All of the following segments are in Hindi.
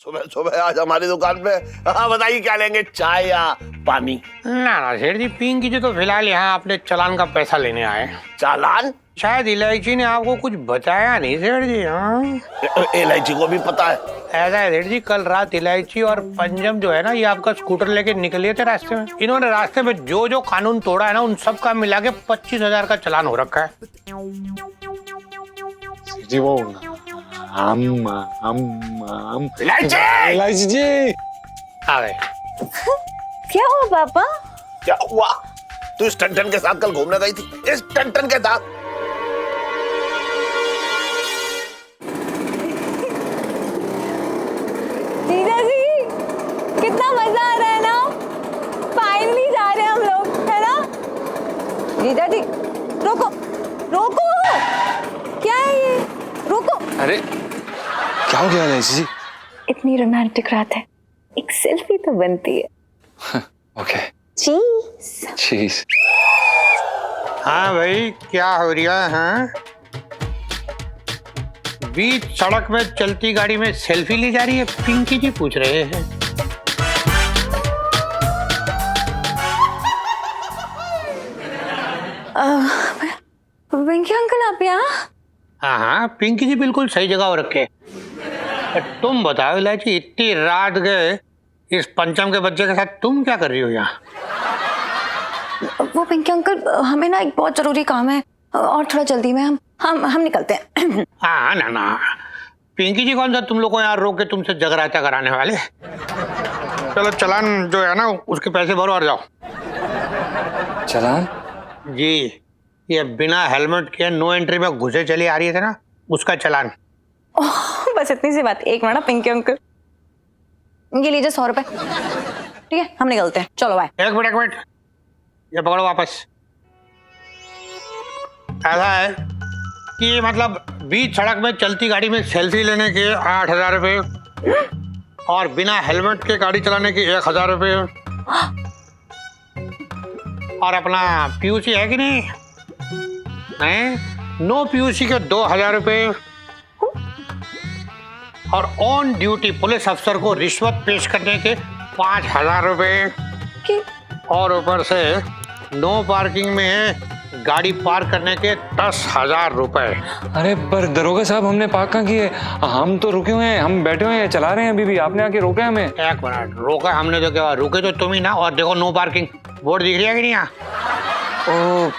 सुबह सुबह आज हमारी दुकान पे। हाँ बताइए क्या लेंगे, चाय या पानी? ना सेठ जी, पिंकी जी तो फिलहाल यहाँ अपने चालान का पैसा लेने आए। चालान? शायद इलायची ने आपको कुछ बताया नहीं सेठ जी। हाँ इलायची को भी पता है? ऐसा है सेठ जी, कल रात इलायची और पंजम जो है ना, ये आपका स्कूटर लेके निकले थे रास्ते में। इन्होंने रास्ते में जो जो कानून तोड़ा है ना, उन सब का मिला के 25,000 का चालान हो रखा है। जी वो इलायची जी आ गए। क्या हुआ पापा? क्या हुआ? तू इस टन के साथ कल घूमने गई थी, इस टन के साथ। जीजा जी, कितना मजा आ रहा है ना। फाइनली जा रहे हैं हम लोग, है ना? जीजा जी रोको रोको, क्या है ये? रोको। अरे क्या हो गया इलायची जी? इतनी रोमांटिक रात है, एक सेल्फी तो बनती है। ओके चीज। चीज। हाँ भाई, क्या हो रहा है? हाँ? बीच सड़क में चलती गाड़ी में सेल्फी ली जा रही है, पिंकी जी पूछ रहे हैं। पिंकी अंकल आप यहाँ? हाँ हाँ, पिंकी जी बिल्कुल सही जगह हो रखे। तुम बताओ इलायची, इतनी रात गए इस पंचम के बच्चे के साथ तुम क्या कर रही हो यहाँ? वो पिंकी अंकल, हमें ना एक बहुत जरूरी काम है और थोड़ा जल्दी में हम निकलते हैं। हाँ ना, पिंकी जी कौन सा तुम लोग को यहाँ रोक के तुमसे जगराता कराने वाले। चलो चालान जो है ना, उसके पैसे भरो और जाओ। चालान? जी, ये बिना हेलमेट के नो एंट्री में घुसे चली आ रही थे ना, उसका चालान। बस इतनी सी बात। एक मिनट पिंकी अंकल, ये लीजिए 100 रुपए। ठीक है, हम निकलते हैं, चलो बाय। एक मिनट, ये पकड़ो वापस। ऐसा है कि मतलब बीच सड़क में चलती गाड़ी में सेल्फी लेने के 8,000 रुपये और बिना हेलमेट के गाड़ी चलाने के 1,000 रुपये और अपना पीयूसी है कि नहीं, नो पीयूसी के 2,000 रुपये और ऑन ड्यूटी पुलिस अफसर को रिश्वत पेश करने के 5,000 रुपये और ऊपर से नो पार्किंग में गाड़ी पार्क करने के 10,000 रुपए। अरे पर दरोगा साहब, हमने पार्क कहाँ किए? हम तो रुके हुए हैं, हम बैठे हुए हैं, चला रहे हैं अभी भी। आपने आके रोका हमें। एक मिनट, रोका हमने तो क्या? रुके तो तुम ही ना। और देखो नो पार्किंग बोर्ड दिख रही है कि नहीं यहाँ? ओ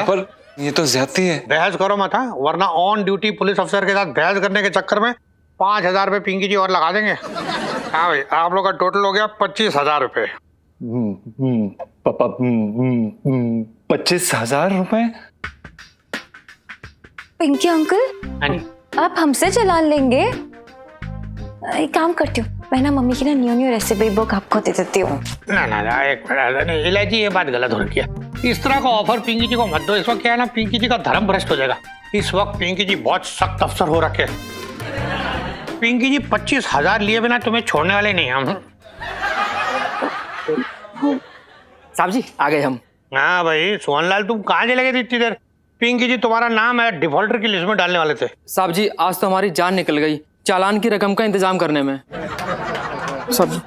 पर ये तो ज्यादती है। बहस करो मत, हाँ? वरना ऑन ड्यूटी पुलिस अफसर के साथ बहस करने के चक्कर में 5,000 रुपये पिंकी जी और लगा देंगे। हाँ भाई, आप लोग का टोटल हो गया 25,000 रुपये। 25,000 रुपए? पिंकी अंकल, आप हमसे चालान लेंगे? एक काम करती हूँ, मैं ना मम्मी की ना न्यू रेसिपी बुक आपको दे देती हूँ। ना एक मिनट, नहीं इलायची, ये बात गलत हो रही है। इस तरह का ऑफर पिंकी जी को मत दो। इस वक्त क्या है ना, पिंकी जी का धर्म भ्रष्ट हो जाएगा। इस वक्त पिंकी जी बहुत सख्त अफसर हो रखे। पिंकी जी 25,000 लिए बिना तुम्हें छोड़ने वाले नहीं हम। साहब जी आ गए हम। हाँ भाई सोहनलाल, तुम कहाँ चले गए थे इतनी देर? पिंकी जी तुम्हारा नाम है डिफॉल्टर की लिस्ट में डालने वाले थे। साहब जी आज तो हमारी जान निकल गई चालान की रकम का इंतजाम करने में। साहब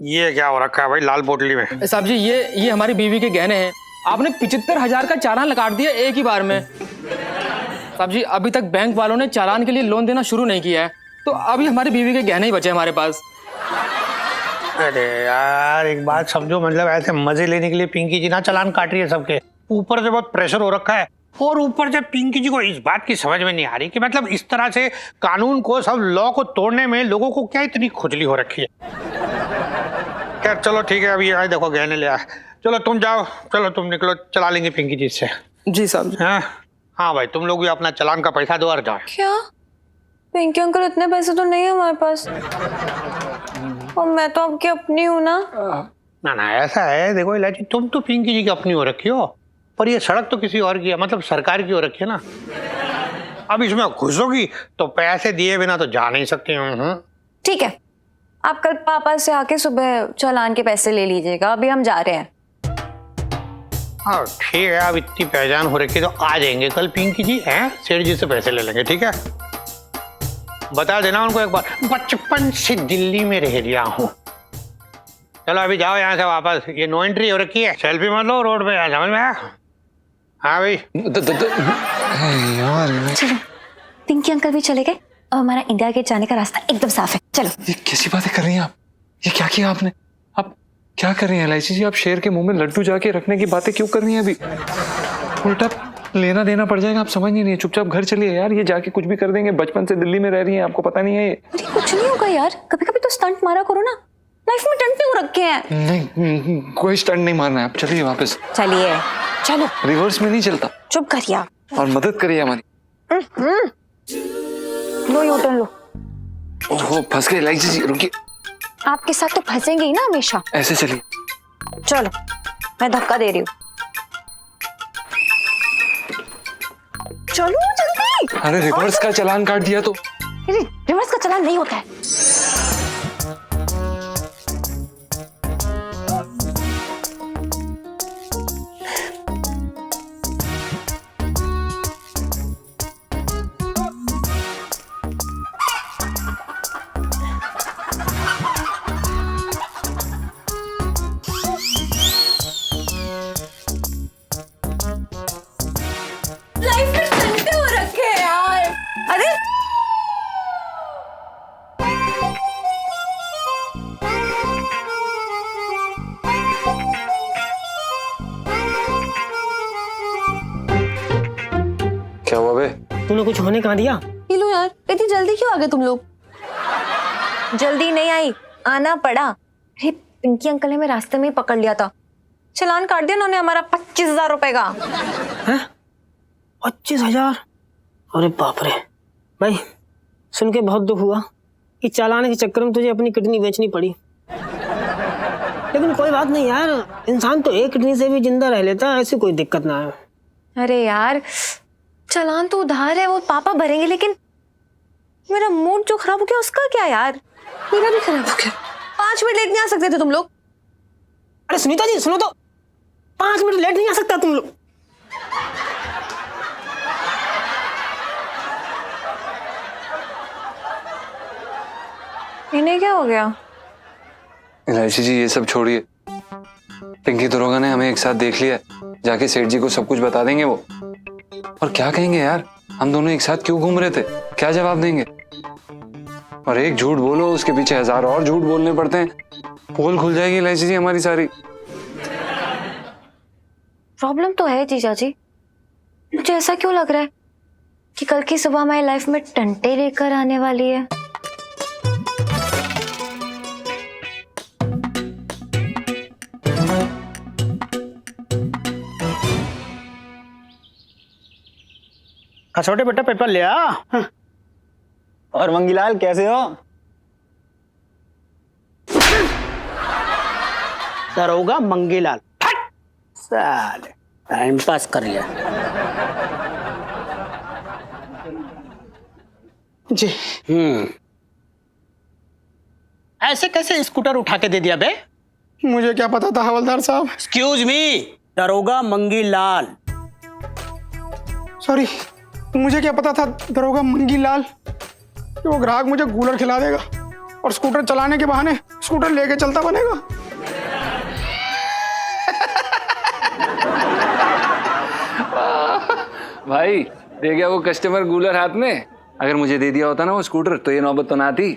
ये क्या हो रखा है भाई लाल पोटली में? साहब जी ये हमारी बीवी के गहने हैं। आपने 75,000 का चालान लगा दिया एक ही बार में। साहब जी अभी तक बैंक वालों ने चालान के लिए लोन देना शुरू नहीं किया है, तो अभी हमारी बीवी के गहने ही बचे हमारे पास। अरे यार एक बात समझो, मतलब ऐसे मजे लेने के लिए पिंकी जी ना चालान काट रही है सबके। ऊपर से बहुत प्रेशर हो रखा है और ऊपर से पिंकी जी को इस बात की समझ में नहीं आ रही कि मतलब इस तरह से कानून को, सब लॉ को तोड़ने में लोगों को क्या इतनी खुजली हो रखी है। खैर चलो ठीक है, अभी आए देखो गहने ले आए। चलो तुम जाओ, चलो तुम निकलो, चला लेंगे पिंकी जी से। जी साहब जी। हाँ भाई, तुम लोग भी अपना चालान का पैसा दो और जाओ। क्या पिंकी अंकल, इतने पैसे तो नहीं है हमारे पास और मैं तो आपकी अपनी हूँ ना। ना ऐसा है, देखो इलायची, तुम तो पिंकी जी की अपनी हो रखी हो, पर ये सड़क तो किसी और की है, मतलब सरकार की हो रखी है ना। अब इसमें घुसोगी तो पैसे दिए बिना तो जा नहीं सकती। ठीक है, आप कल पापा से आके सुबह चालान के पैसे ले लीजिएगा, अभी हम जा रहे हैं। हाँ ठीक है, अब इतनी पहचान हो रखी है तो आ जाएंगे कल पिंकी जी, हैं सेठ जी से पैसे ले लेंगे। ठीक है बता देना उनको एक बार, बचपन से दिल्ली में रह रहा हूँ। चलो अभी जाओ यहाँ से वापस, ये नो एंट्री हो रखी है, सेल्फी मत लो रोड पे, समझ में आया? हाँ भाई। यार चलो पिंकी अंकल भी चले गए और हमारा इंडिया गेट जाने का रास्ता एकदम साफ है। चलो। ये कैसी बातें कर रही हैं आप? ये क्या किया आपने? आप क्या कर रही हैं एलआईसी जी? आप शेर के मुंह में लड्डू जाके रखने की बातें क्यों कर रही हैं अभी? उल्टा लेना देना पड़ जाएगा, आप समझ नहीं रही है। चुपचाप घर चलिए यार, ये जाके कुछ भी कर देंगे। बचपन से दिल्ली में रह रही हैं, आपको पता नहीं है ये? अरे कुछ नहीं होगा यार, कभी कभी तो स्टंट मारा करो ना, लाइफ में टंटे हो रखे हैं। नहीं, कोई स्टंट नहीं मारना है, आप चलिए वापस। चलिए चलो। रिवर्स में नहीं चलता। चुप करिए आप। और मदद करिए हमारी। लो यू टर्न लो। ओहो फंस गए एलआईसी जी, रुकिए। आपके साथ तो फंसेंगे ही ना हमेशा। ऐसे चलिए। चलो मैं धक्का दे रही हूँ, चलो जल्दी। अरे रिवर्स का चालान काट दिया तो। रिवर्स का चालान नहीं होता है। लाइफ में टंटे हो रखे हैं यार। अरे क्या हुआ बे? तूने कुछ होने कहाँ दिया? ये लो यार, इतनी जल्दी क्यों आ गए तुम लोग? जल्दी नहीं आई, आना पड़ा। अरे पिंकी अंकल ने मैं रास्ते में ही पकड़ लिया था, चालान काट दिया उन्होंने हमारा 25,000 रुपए का। हैं? 25,000? अरे बाप रे भाई, सुन के बहुत दुख हुआ कि चालान के चक्कर में तुझे अपनी किडनी बेचनी पड़ी। लेकिन कोई बात नहीं यार, इंसान तो एक किडनी से भी जिंदा रह लेता, ऐसी कोई दिक्कत ना है। अरे यार चालान तो उधार है, वो पापा भरेंगे, लेकिन मेरा मूड जो खराब हो गया उसका क्या यार? मेरा भी खराब हो गया। 5 मिनट लेट नहीं आ सकते थे तुम लोग? अरे सुनीता जी सुनो तो, 5 मिनट लेट नहीं आ सकता तुम लोग? इन्हें क्या हो गया? एलआईसी जी ये सब छोड़िए। पिंकी दरोगा ने हमें एक साथ देख लिया, जाके सेठ जी को सब कुछ बता देंगे वो। और क्या कहेंगे यार, हम दोनों एक साथ क्यों घूम रहे थे, क्या जवाब देंगे? और एक झूठ बोलो उसके पीछे 1000 और झूठ बोलने पड़ते हैं, पोल खुल जाएगी एलआईसी जी हमारी सारी। प्रॉब्लम तो है जीजा जी, मुझे ऐसा क्यों लग रहा है कि कल की सुबह हमारी लाइफ में टंटे लेकर आने वाली है। छोटे बेटा पेपर ले आ। और मंगीलाल कैसे हो? दरोगा मंगीलाल, साले टाइम पास कर लिया जी। ऐसे कैसे स्कूटर उठा के दे दिया बे? मुझे क्या पता था हवलदार साहब। एक्सक्यूज मी, दरोगा मंगीलाल। सॉरी, मुझे क्या पता था दरोगा मंगीलाल कि वो ग्राहक मुझे कूलर खिला देगा और स्कूटर चलाने के बहाने स्कूटर लेके चलता बनेगा। भाई दे गया वो कस्टमर कूलर हाथ में, अगर मुझे दे दिया होता ना वो स्कूटर तो ये नौबत तो ना आती।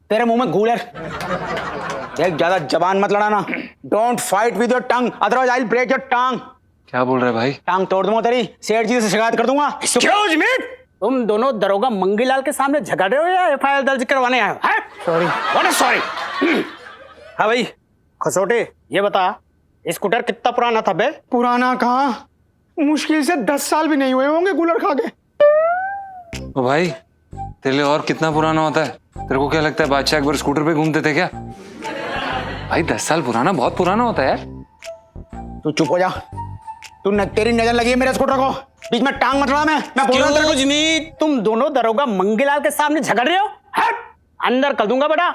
तेरे मुंह में कूलर। देख ज्यादा जबान मत लड़ाना। Don't fight with your tongue, otherwise I will break your tongue. क्या बोल रहा है भाई? टांग तोड़ दूंगा तेरी, सेठ जी से शिकायत कर दूंगा। एक्सक्यूज मी, तुम दोनों दरोगा मंगीलाल के सामने झगड़ रहे हो या एफआईआर दर्ज करवाने आए हो? सॉरी। What is sorry? हाँ भाई खसोटे, ये बता स्कूटर कितना पुराना था बे? पुराना कहाँ, मुश्किल से 10 साल भी नहीं हुए होंगे कूलर खा के। ओ भाई तेरे लिए और कितना पुराना होता है? तेरे को क्या लगता है बादशाह अकबर स्कूटर पे घूमते थे क्या? भाई 10 साल पुराना बहुत पुराना होता है यार। तू चुप हो जा। तेरी नजर लगी है मेरे स्कूटर को, बीच में टांग मत लड़ा। मैं बोल रहा हूं तेरे को। मी, तुम दोनों दरोगा मंगीलाल के सामने झगड़ रहे हो? हट, अंदर कर दूंगा बेटा।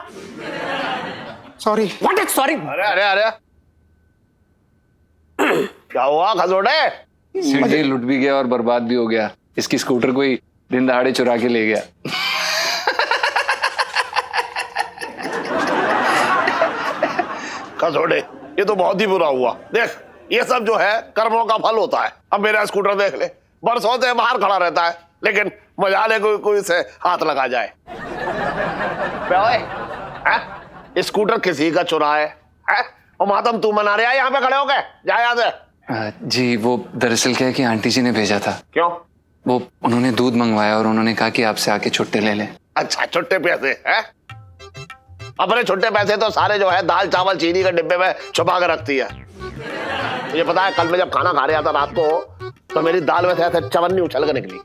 सॉरी। What is sorry? अरे अरे अरे क्या हुआ खसोटे? सेठ जी लुट भी गया और बर्बाद भी हो गया। इसकी स्कूटर कोई दिन दहाड़े चुरा के ले गया। खसोड़े, ये तो बहुत ही बुरा हुआ। देख, ये सब जो है कर्मों का फल होता है। अब मेरा स्कूटर देख ले, बरसों से बाहर खड़ा रहता है, लेकिन मजा ले कोई से हाथ लगा जाए। बे ओए, हैं? स्कूटर किसी का चुरा है? और मातम तू मना रहा है यहाँ पे खड़े हो गए? जा यहाँ से। जी वो दरअसल क्या है कि आंटी जी ने भेजा था। क्यों? वो उन्होंने दूध मंगवाया और उन्होंने कहा कि आपसे आके छुट्टे ले लें। अच्छा, छुट्टे पैसे हैं? अपने छुट्टे पैसे तो सारे जो है दाल चावल चीनी के डिब्बे में छुपा के रखती है। मुझे पता है, कल मैं जब खाना खा रहा था रात को, तो मेरी दाल में से ऐसे चवन्नी उछल के निकली।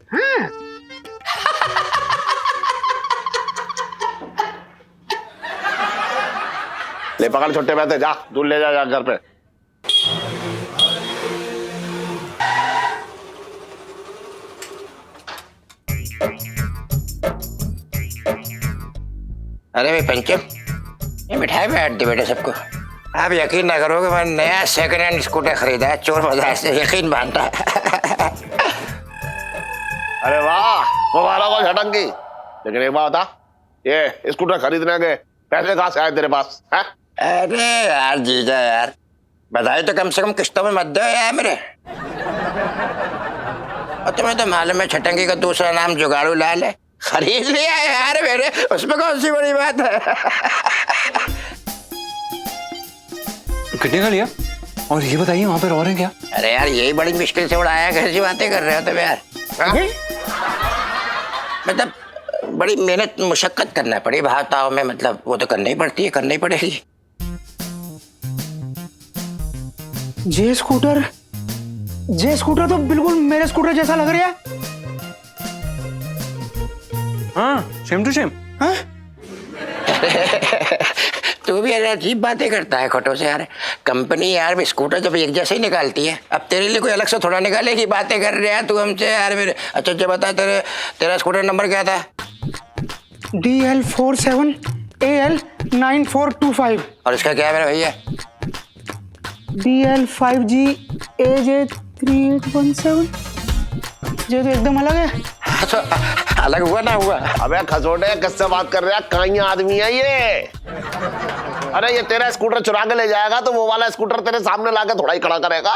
ले पकड़ छुट्टे पैसे, जा दूध ले जा घर पे। अरे भाई पंचम, ये मिठाई में हट दी बेटे सबको। आप यकीन ना करोगे, मैंने नया सेकंड हैंड स्कूटर खरीदा है चोर बाजार से, यकीन मानता है। अरे वाह, मुबारक हो झटंगी। लेकिन एक बात बता, ये स्कूटर खरीदने के पैसे कहाँ से आए तेरे पास? हैं? अरे यार जीजा यार, बधाई तो कम से कम किस्तों में मत दो यार मेरे। और तुम्हें तो मालूम है छटंगी का दूसरा नाम जुगाड़ू लाल है। खरीद लिया यार मेरे, उसमें कौन सी बड़ी बात है। कितने का लिया? और ये बताइए वहां पर और है क्या? अरे यार यही बड़ी मुश्किल से उड़ाया, कैसी बातें कर रहे हो तुम यार? मतलब बड़ी मेहनत मुशक्कत करना पड़ी भावताओं में, मतलब वो तो करनी ही पड़ती है, करनी पड़ेगी। जे स्कूटर तो बिल्कुल मेरे स्कूटर जैसा लग रहा है। हाँ, सेम टू सेम। तू भी यार अजीब बातें करता है खोटो से यार। कंपनी यार स्कूटर जब एक जैसे ही निकालती है, अब तेरे लिए कोई अलग से थोड़ा निकालेगी। बातें कर रहे हैं तू हमसे यार मेरे। अच्छा अच्छा बता, तेरा स्कूटर नंबर क्या था? DL47 AL 9425। और इसका क्या है मेरे भैया? DL5G AJ 3817। ये तो एकदम अलग है। तो अलग हुआ ना हुआ? अबे खसोटे, किससे बात कर रहा है? कहीं आदमी है ये? अरे ये तेरा स्कूटर चुरा के ले जाएगा तो वो वाला स्कूटर तेरे सामने लाके थोड़ा ही खड़ा करेगा।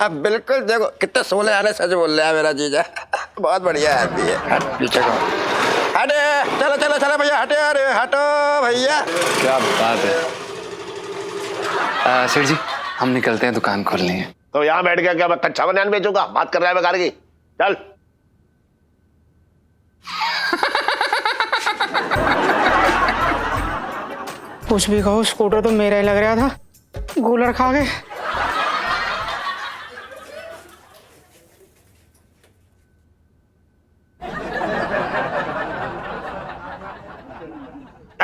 अब बिल्कुल देखो कितने सोले आने सच बोल रहा है मेरा जीजा। बहुत बढ़िया आदमी है। हट पीछे को हटे, चलो चलो चलो भैया, हटे अरे हटो भैया। क्या बात है। सेठ जी हम निकलते हैं, दुकान खोलनी है। तो यहाँ बैठ गया क्या मैं कच्चा बनियान बेचूंगा? बात कर रहा है बेकार की। चल। कुछ भी कहो, स्कूटर तो मेरा ही लग रहा था। गूलर खा गए।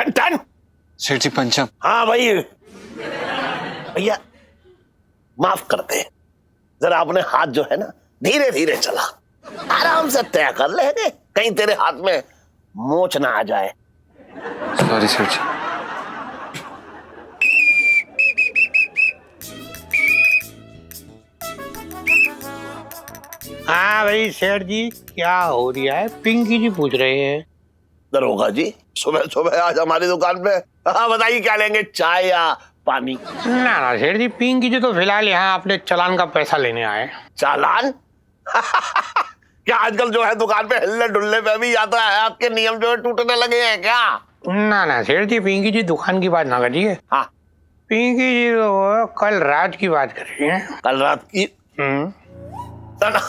टन। सेठ जी पंचम। हाँ भाई भैया, माफ करते, जरा अपने हाथ जो है ना धीरे धीरे चला, आराम से तय कर लेंगे, कहीं तेरे हाथ में मोच ना आ जाए। सॉरी सेठ जी। हाँ भाई सेठ जी, क्या हो रहा है? पिंकी जी पूछ रहे हैं। दरोगा जी, सुबह सुबह आज हमारी दुकान पे, हाँ बताइए क्या लेंगे, चाय या पानी? ना सेठ जी, पिंकी जी तो फिलहाल यहाँ अपने चालान का पैसा लेने आए। चालान? क्या आजकल जो है दुकान पे हिलने डुलने पे भी आता है, आपके नियम जो है टूटने लगे हैं क्या? ना सेठ जी, पिंकी जी दुकान की बात ना करिए। हाँ, पिंकी जी तो कल रात की बात कर रही है। कल रात की? ना,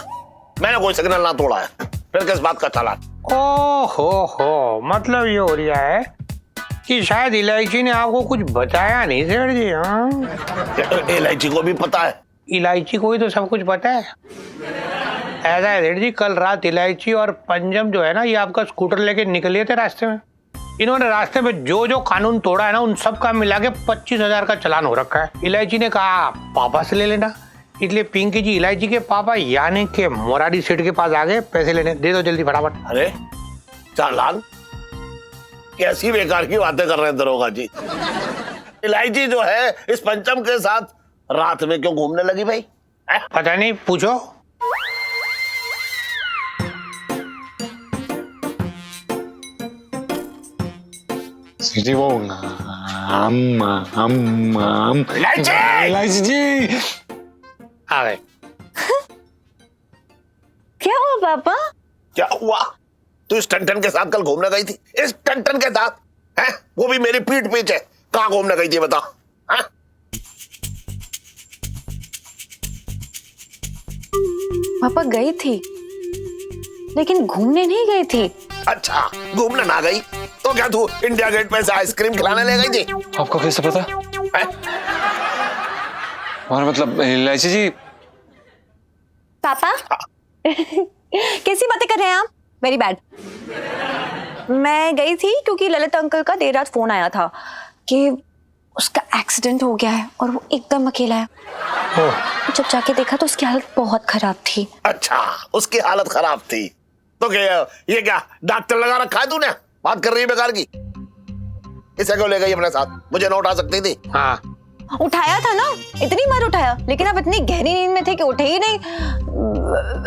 मैंने कोई सिग्नल ना तोड़ा है, फिर किस बात का चालान? हो, मतलब ये हो रहा है कि शायद इलायची ने आपको कुछ बताया नहीं सेठ जी। हाँ, इलायची को भी पता है? इलायची को ही तो सब कुछ पता है। ऐसा है सेठ जी, कल रात इलायची और पंजम जो है ना, ये आपका स्कूटर लेके निकले थे रास्ते में। इन्होंने रास्ते में जो जो कानून तोड़ा है ना, उन सब का मिला के 25,000 का चालान हो रखा है। इलायची ने कहा पापा से ले लेना, इसलिए पिंकी जी इलायची के पापा यानी के मोरारी सेठ के पास आ गए पैसे लेने। दे दो जल्दी फटाफट। अरे चालान? कैसी बेकार की बातें कर रहे हैं दरोगा जी। इलायची जो है इस पंचम के साथ रात में क्यों घूमने लगी भाई? पता नहीं, पूछो। सेठ जी वो इलायची जी आ गए। क्या हुआ पापा? क्या हुआ? तू इस टन के साथ कल घूमने गई थी, इस टन के साथ है? वो भी मेरी पीठ पीछे। कहाँ घूमने गई थी बता? है? पापा गई थी, लेकिन घूमने नहीं गई थी। अच्छा, घूमने ना गई तो क्या तू इंडिया गेट पे से आइसक्रीम खिलाने ले गई थी? आपको कैसे पता? है? और मतलब इलायची जी, पापा कैसी बातें कर रहे हैं आप? Very bad. मैं गई थी क्योंकि ललित अंकल का देर रात फोन आया था कि उसका एक्सीडेंट हो गया है और वो एकदम अकेला है। जब जाके देखा तो उसकी हालत बहुत खराब थी। अच्छा, उसकी हालत खराब थी तो क्या ये क्या डॉक्टर लगा रखा है तूने? बात कर रही है बेकार की। इसे क्यों ले गई अपने साथ? मुझे ना उठा सकती थी? हाँ उठाया था ना, इतनी बार उठाया, लेकिन आप इतनी गहरी नींद में थे कि उठे ही नहीं।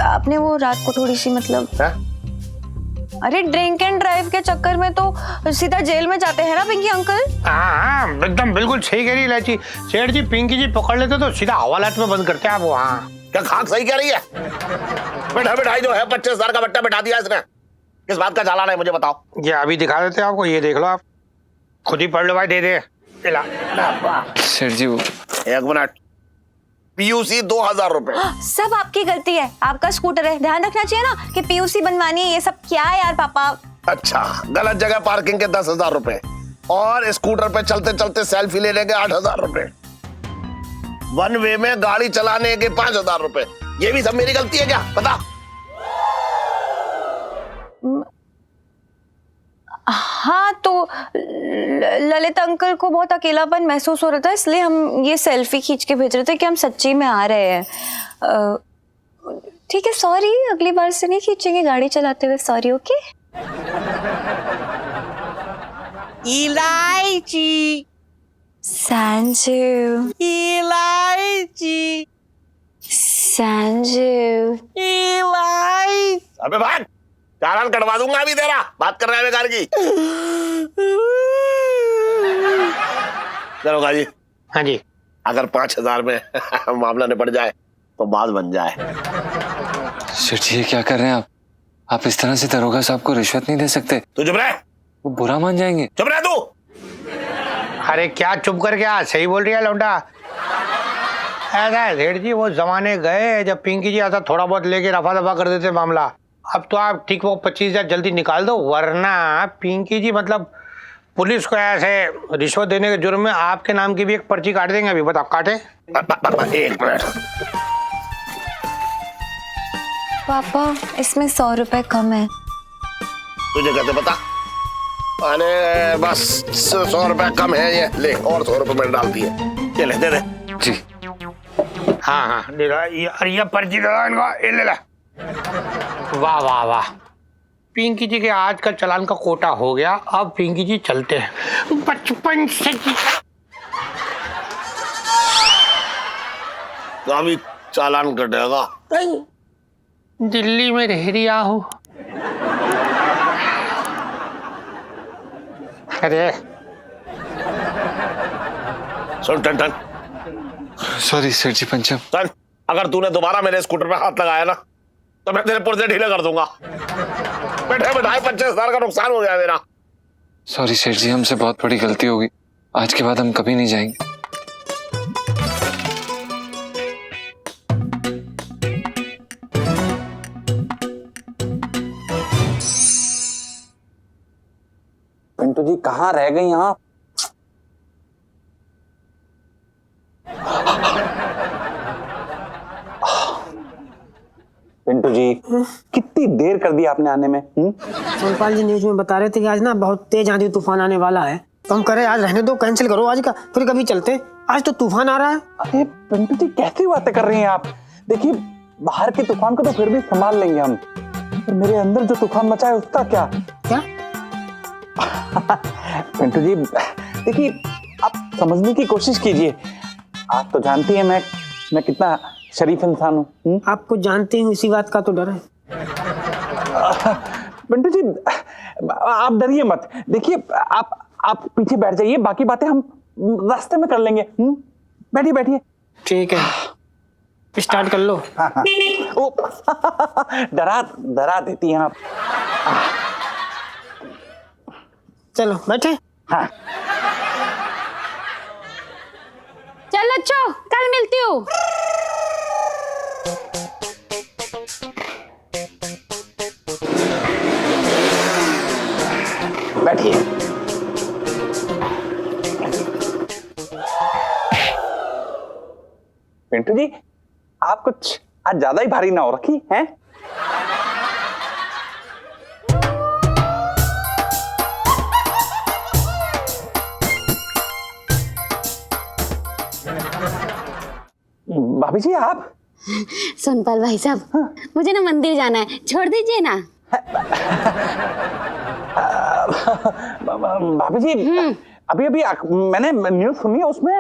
आपने वो रात को थोड़ी सी मतलब है? अरे ड्रिंक एंड ड्राइव के चक्कर में तो सीधा जेल में जाते हैं ना पिंकी अंकल। हाँ एकदम बिल्कुल सही कह रही इलायची। सेठ जी पिंकी जी पकड़ लेते तो सीधा हवालात में बंद करते हैं आप वो। हाँ क्या खाक सही कह रही है? बैठा बैठाई जो है 25,000 का बट्टा बैठा दिया इसने। किस बात का चालान है मुझे बताओ? ये अभी दिखा देते हैं आपको, ये देख लो आप, खुद ही पढ़ लो भाई, दे दे। सेठ जी वो एक मिनट, पीयूसी 2,000 रुपए। सब आपकी गलती है, आपका स्कूटर है, ध्यान रखना चाहिए ना कि पीयूसी बनवानी है। ये सब क्या है यार पापा? अच्छा, गलत जगह पार्किंग के 10,000 रुपए और स्कूटर पे चलते चलते सेल्फी लेने के 8,000 रुपए, वन वे में गाड़ी चलाने के 5,000 रुपए, ये भी सब मेरी गलती है क्या? बता। हाँ तो ललित अंकल को बहुत अकेलापन महसूस हो रहा था, इसलिए हम ये सेल्फी खींच के भेज रहे थे कि हम सच्ची में आ रहे हैं। ठीक है, सॉरी, अगली बार से नहीं खींचेंगे गाड़ी चलाते हुए। सॉरी। ओके। इलायची संजू, इलायची संजू, इलायची। अबे भाग, चालान कटवा दूंगा अभी तेरा। बात कर रहा है बेकार की। दरोगा जी, हाँ जी, अगर 5,000 में मामला निपट जाए तो बात बन जाए। सेठ जी ये क्या कर रहे हैं आप इस तरह से दरोगा साहब को रिश्वत नहीं दे सकते। तू चुप रह, वो बुरा मान जाएंगे। चुप रह तू। अरे क्या चुप कर गया, सही बोल रही है लौंडा। ऐसा है सेठ जी, वो जमाने गए जब पिंकी जी ऐसा थोड़ा बहुत लेके रफा दफा कर देते मामला। अब तो आप ठीक वो 25,000 जल्दी निकाल दो, वरना पिंकी जी मतलब पुलिस को ऐसे रिश्वत देने के जुर्म में आपके नाम की भी एक पर्ची काट देंगे। अभी बताओ, काटे? एक मिनट। पापा इसमें 100 रुपए कम है। तुझे कैसे पता? अरे बस 100 रुपए कम है, ये ले और 100 रुपए मैंने डाल दिए, ये ले, दे दे। जी हाँ हाँ दे दो, ये पर्ची दे दो इनको, ये ले ला। वाह वाह वाह, पिंकी जी के आज का चालान का कोटा हो गया। अब पिंकी जी चलते हैं। बचपन से अभी चालान कटेगा। दिल्ली में रह रिया हो। अरे सुन टन, सॉरी सेठ जी पंचम। टन, अगर तूने दोबारा मेरे स्कूटर पे हाथ लगाया ना तो मैं तेरे पुर्जे ढीले कर दूंगा। बैठे बैठाए 25,000 का नुकसान हो गया मेरा। सॉरी सेठ जी, हमसे बहुत बड़ी गलती होगी, आज के बाद हम कभी नहीं जाएंगे। पिंटू जी कहाँ रह गई आप? पिंटू जी कितनी देर कर दी आपने आने में? सोनपाल जी न्यूज में बता रहे थे कि आज ना बहुत तेज आंधी तूफान आने वाला है, तो हम करें आज रहने दो, कैंसिल करो आज का, फिर कभी चलते। आज तो तूफान आ रहा है। अरे पिंटू जी कैसी बातें कर रही हैं आप? देखिए बाहर के तूफान को तो फिर भी संभाल लेंगे हम, पर मेरे अंदर जो तूफान मचा है उसका क्या? क्या? पिंटू जी देखिए आप समझने की कोशिश कीजिए। आप तो जानती हैं मैं कितना शरीफ इंसान हूँ। आपको जानते हैं, इसी बात का तो डर है। पिंटू जी आप डरिए मत। देखिए आप पीछे बैठ जाइए, बाकी बातें हम रास्ते में कर लेंगे। बैठिए बैठिए। ठीक है, स्टार्ट कर लो। ओ, डरा देती हैं आप। चलो बैठे। हाँ चल अच्छो, कल मिलती हूँ। बैठिए। पिंटू जी, आप कुछ आज ज्यादा ही भारी ना हो रखी हैं? भाभी जी आप? सोनपाल भाई साहब, मुझे ना मंदिर जाना है, छोड़ दीजिए ना। भाभी जी, अभी मैंने न्यूज सुनी है, उसमें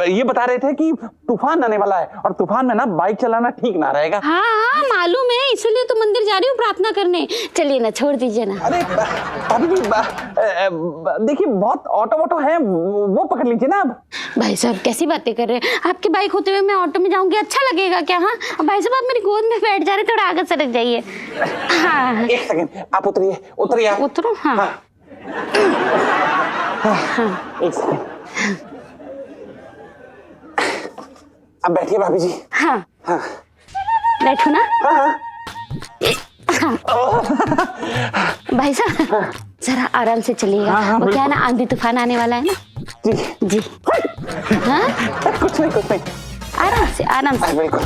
ये बता रहे थे कि तूफान आने वाला है और तूफान में ना बाइक चलाना ठीक ना रहेगा। हाँ हाँ मालूम है, इसलिए तो मंदिर जा रही हूँ प्रार्थना करने। चलिए ना, छोड़ दीजिए ना। अरे भाभी जी, देखिए बहुत ऑटो है, वो पकड़ लीजिए ना आप। भाई साहब कैसी बातें कर रहे हैं? आपकी बाइक होते हुए मैं ऑटो में जाऊंगी, अच्छा लगेगा क्या? हाँ भाई साहब, आप मेरी गोद में बैठ जा रहे, थोड़ा आगे सरक जाइए। हाँ एक सेकंड, आप उतरिए आप। उतरो। हाँ, हाँ। एक सेकंड, अब बैठिए भाभी जी। हाँ हाँ बैठो ना। हाँ। भाई साहब जरा आराम से चलिएगा। हाँ, वो क्या है ना, आंधी तूफान आने वाला है ना। जी जी। हाँ कुछ नहीं। आराम से बिल्कुल।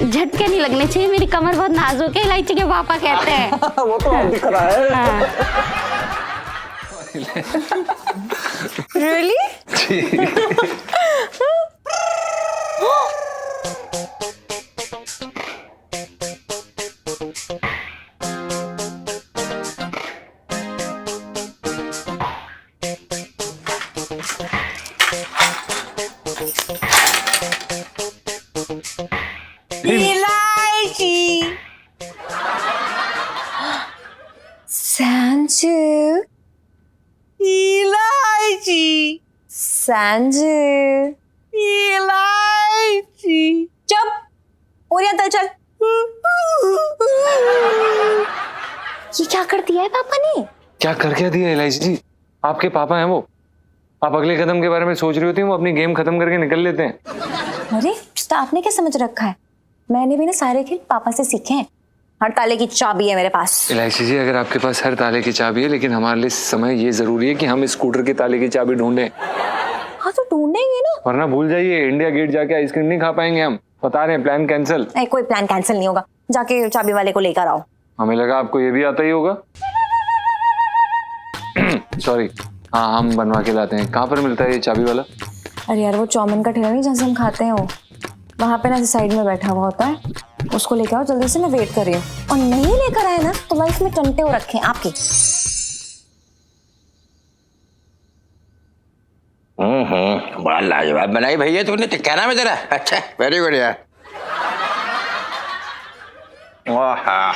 झटके नहीं लगने चाहिए, मेरी कमर बहुत नाजुक है, इलायची के पापा कहते हैं। वो तो दिख रहा है। हाँ। Really? Elijah! Sanju! Elijah! Sanju! Elijah! चुप! और यहाँ तल चल। ये क्या कर दिया है पापा ने? क्या दिया इलायची जी? आपके पापा हैं वो। आप अगले कदम के बारे में सोच रही होती हैं, वो अपनी गेम खत्म करके निकल लेते हैं। अरे तो आपने क्या समझ रखा है? मैंने भी ना सारे खेल पापा से सीखे हैं। हर ताले की चाबी है मेरे पास। इलायची जी, अगर आपके पास हर ताले की चाबी है, लेकिन हमारे लिए इस समय ये जरूरी है कि हम स्कूटर के ताले की चाबी ढूंढें। हाँ तो ढूंढेंगे ना। वरना भूल जाइए, इंडिया गेट जाके आइसक्रीम नहीं खा पाएंगे हम। बता रहे हैं, प्लान कैंसिल। नहीं, कोई प्लान कैंसिल नहीं होगा। जाके चाबी वाले को लेकर आओ। हमें लगा आपको ये भी आता ही होगा। सॉरी, हाँ हम बनवा के लाते हैं। कहाँ पर मिलता है ये चाबी वाला? अरे यार, वो चौमिन का ठेला नहीं जहाँ से हम खाते हैं, वो वहाँ पे ना साइड में बैठा हुआ होता है। उसको लेकर आओ जल्दी से, मैं वेट कर रही हूँ। और नहीं लेकर आए ना तो लाइफ में टंटे हो रखे हैं आपके। बड़ा लाजवाब बनाई भैया तूने। तो क्या नाम है तेरा? अच्छा, वेरी गुड यार। वाह,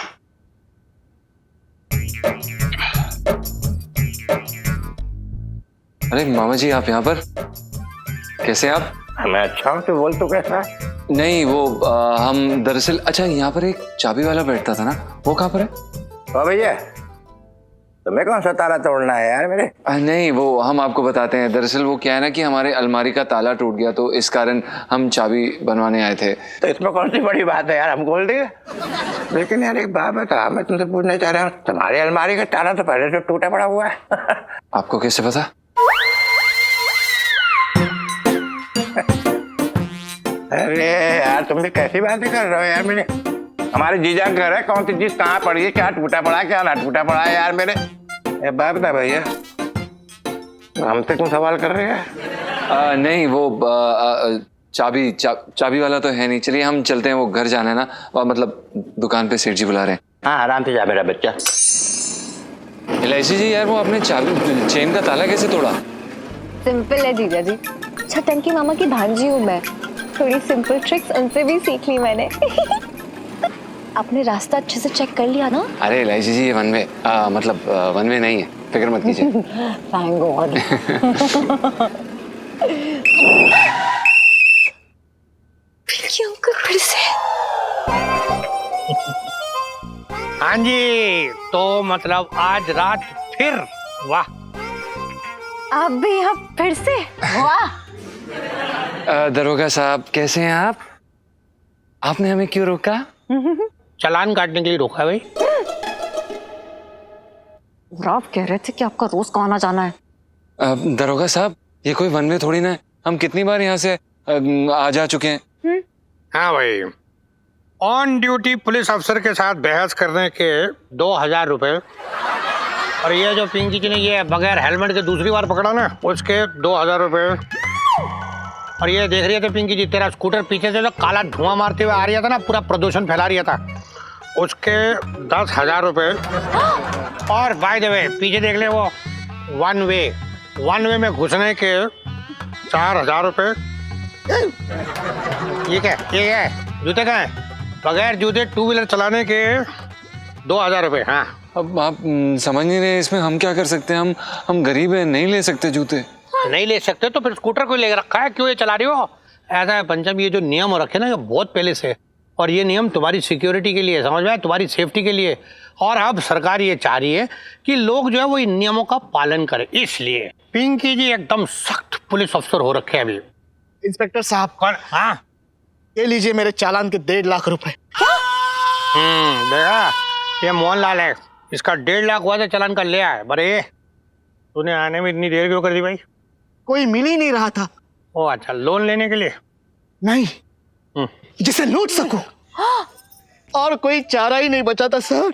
अरे मामा जी, आप यहाँ पर कैसे? आप? मैं अच्छा हूँ, तू बोल। तू कैसा? नहीं वो हम दरअसल, अच्छा यहाँ पर एक चाबी वाला बैठता था ना, वो कहाँ पर है? ओ भैया, तुम्हें कौन सा ताला तोड़ना है यार मेरे? नहीं वो हम आपको बताते हैं। दरअसल वो क्या है ना कि हमारे अलमारी का ताला टूट गया, तो इस कारण हम चाबी बनवाने आए थे। तो इसमें कौन सी बड़ी बात है यार, हम खोल देंगे। लेकिन यार एक बात बता, मैं तुमसे पूछना चाह रहा हूँ, तुम्हारी अलमारी का ताला तो पहले से टूटा पड़ा हुआ है। आपको कैसे पता? अरे यार, तुम भी कैसी बातें कर रहे हो यार मेरे? हमारे जीजा का घर है, कौन सी चीज कहाँ पड़ी है, क्या टूटा पड़ा है, क्या ना टूटा पड़ा है यार मेरे? ये बात बता भैया, हमसे क्यों सवाल कर रहे हैं? नहीं वो चाबी वाला तो है नहीं। चलिए हम चलते हैं, वो घर जाना है ना, मतलब दुकान पे सेठ जी बुला रहे हैं। हाँ आराम से जा मेरा बच्चा। इलायची जी, यार वो आपने चाबी चेन का ताला कैसे तोड़ा? सिंपल है जीजा जी, छटंकी मामा की भांजी हूँ मैं। थोड़ी सिंपल ट्रिक्स उनसे भी सीख ली मैंने। आपने रास्ता अच्छे से चेक कर लिया ना? अरे एलआईसी जी ये वन वे मतलब वन वे नहीं है, फिक्र मत कीजिए। Thank God. पिंकी अंकल फिर से। हाँ जी, तो मतलब आज रात फिर, वाह। आप भी यहाँ फिर से, वाह। दरोगा साहब कैसे हैं आप? आपने हमें क्यों रोका? चालान काटने के लिए रोका है भाई। और आप कह रहे थे कि आपका रोज कहाँ आना जाना है। दरोगा साहब ये कोई वन वे थोड़ी ना है, हम कितनी बार यहाँ से आ जा चुके हैं। हाँ भाई, ऑन ड्यूटी पुलिस अफसर के साथ बहस करने के 2000 रुपए, और ये जो पिंकी जी ने ये बगैर हेलमेट के दूसरी बार पकड़ा ना, उसके 2000 रुपए। और ये देख रही है तो पिंकी जी, तेरा स्कूटर पीछे से जो काला धुआं मारते हुए आ रहा था ना, पूरा प्रदूषण फैला रहा था, उसके 10,000 रुपए। और बाय द वे पीछे देख ले वो वन वे में घुसने के 4,000 रुपए। ये क्या है? जूते कहाँ हैं? बगैर जूते 2 व्हीलर चलाने के 2,000 रुपए। हाँ, अब आप समझ नहीं रहे इसमें हम क्या कर सकते हैं? हम गरीब हैं, नहीं ले सकते जूते। नहीं ले सकते तो फिर स्कूटर को ले रखा है, क्यों ये चला रही हो? ऐसा है पंचम, ये जो नियम हो रखे ना, ये बहुत पहले से, और ये नियम तुम्हारी सिक्योरिटी के लिए, समझ में आया, तुम्हारी सेफ्टी के लिए। और अब सरकार ये चाह रही है कि लोग जो है वो इन नियमों का पालन करें, इसलिए पिंकी जी एकदम सख्त पुलिस अफसर हो रखे हैं अभी। इंस्पेक्टर साहब, कौन? हाँ, ये लीजिए मेरे चालान के 1.5 लाख रुपए। देखा, ये मोहनलाल है, इसका 1.5 लाख हुआ था चालान का, ले आए। बरे तूने आने में इतनी देर क्यों कर दी भाई? कोई मिल ही नहीं रहा था। ओ अच्छा, लोन लेने के लिए? नहीं, जिसे लूट सकूं। और कोई चारा ही नहीं बचा था सर।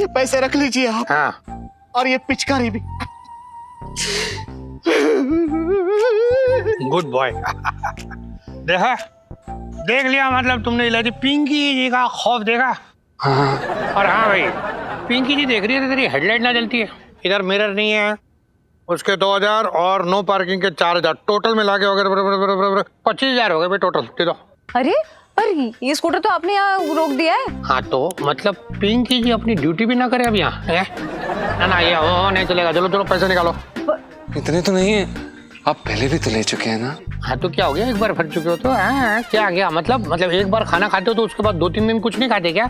ये पैसे रख लीजिए आप। हाँ, और ये पिचकारी भी। Good boy. देखा, देख लिया, मतलब तुमने इलाज पिंकी जी का खौफ देखा। हाँ। और हाँ भाई, पिंकी जी देख रही है तो तेरी हेडलाइट ना जलती है, इधर मिरर नहीं है, उसके 2,000 और नो पार्किंग के 4,000, टोटल मिला के वगैरह 25,000 हो गए भाई टोटल। दे दो। अरे पर ये स्कूटर तो आपने यहाँ रोक दिया है। हाँ तो मतलब पिंकी जी अपनी ड्यूटी भी ना करे अब यहाँ है ना, ये नहीं चलेगा। चलो पैसे निकालो। इतने तो नहीं है, आप पहले भी तो ले चुके हैं ना। हाँ तो क्या हो गया, एक बार फट चुके हो तो? हाँ, क्या गया मतलब एक बार खाना खाते हो तो उसके बाद 2-3 दिन कुछ नहीं खाते क्या?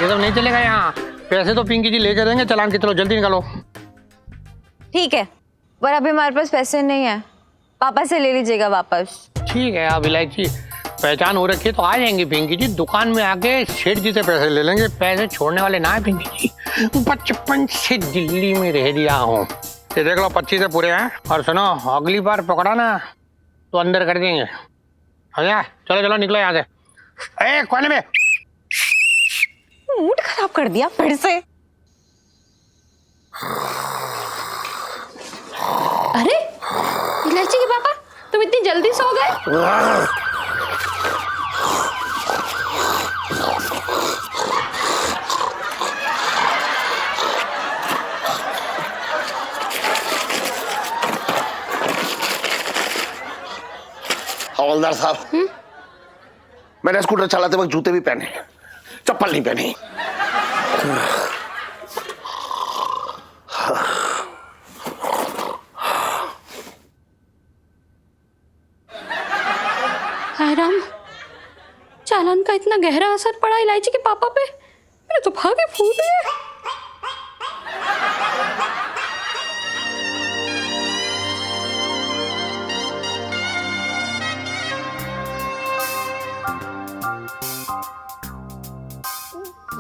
ये सब नहीं चलेगा यहाँ। पैसे तो पिंकी जी लेके देंगे, चालान की, चलो जल्दी निकालो। ठीक है, पर अभी हमारे पास पैसे नहीं है, पापा से ले लीजिएगा वापस। ठीक है, अब इलायची पहचान हो रखी है तो आ जाएंगी पिंकी जी, दुकान में आके सेठ जी से पैसे ले लेंगे। पैसे छोड़ने वाले ना है पिंकी जी, बचपन से दिल्ली में रह दिया हूँ। ये देख लो 25 से पूरे हैं। और सुनो, अगली बार पकड़ा ना तो अंदर कर देंगे। हाँ, चलो निकलो यहाँ से। ए, कोने में मूड खराब कर दिया फिर से। अरे इलायची के पापा, तुम इतनी जल्दी सो गए? हवलदार साहब, मैंने स्कूटर चलाते वक्त जूते भी पहने, चप्पल नहीं पहनी। हाय राम, चालान का इतना गहरा असर पड़ा इलायची के पापा पे, मेरे तो भागे फूट गए।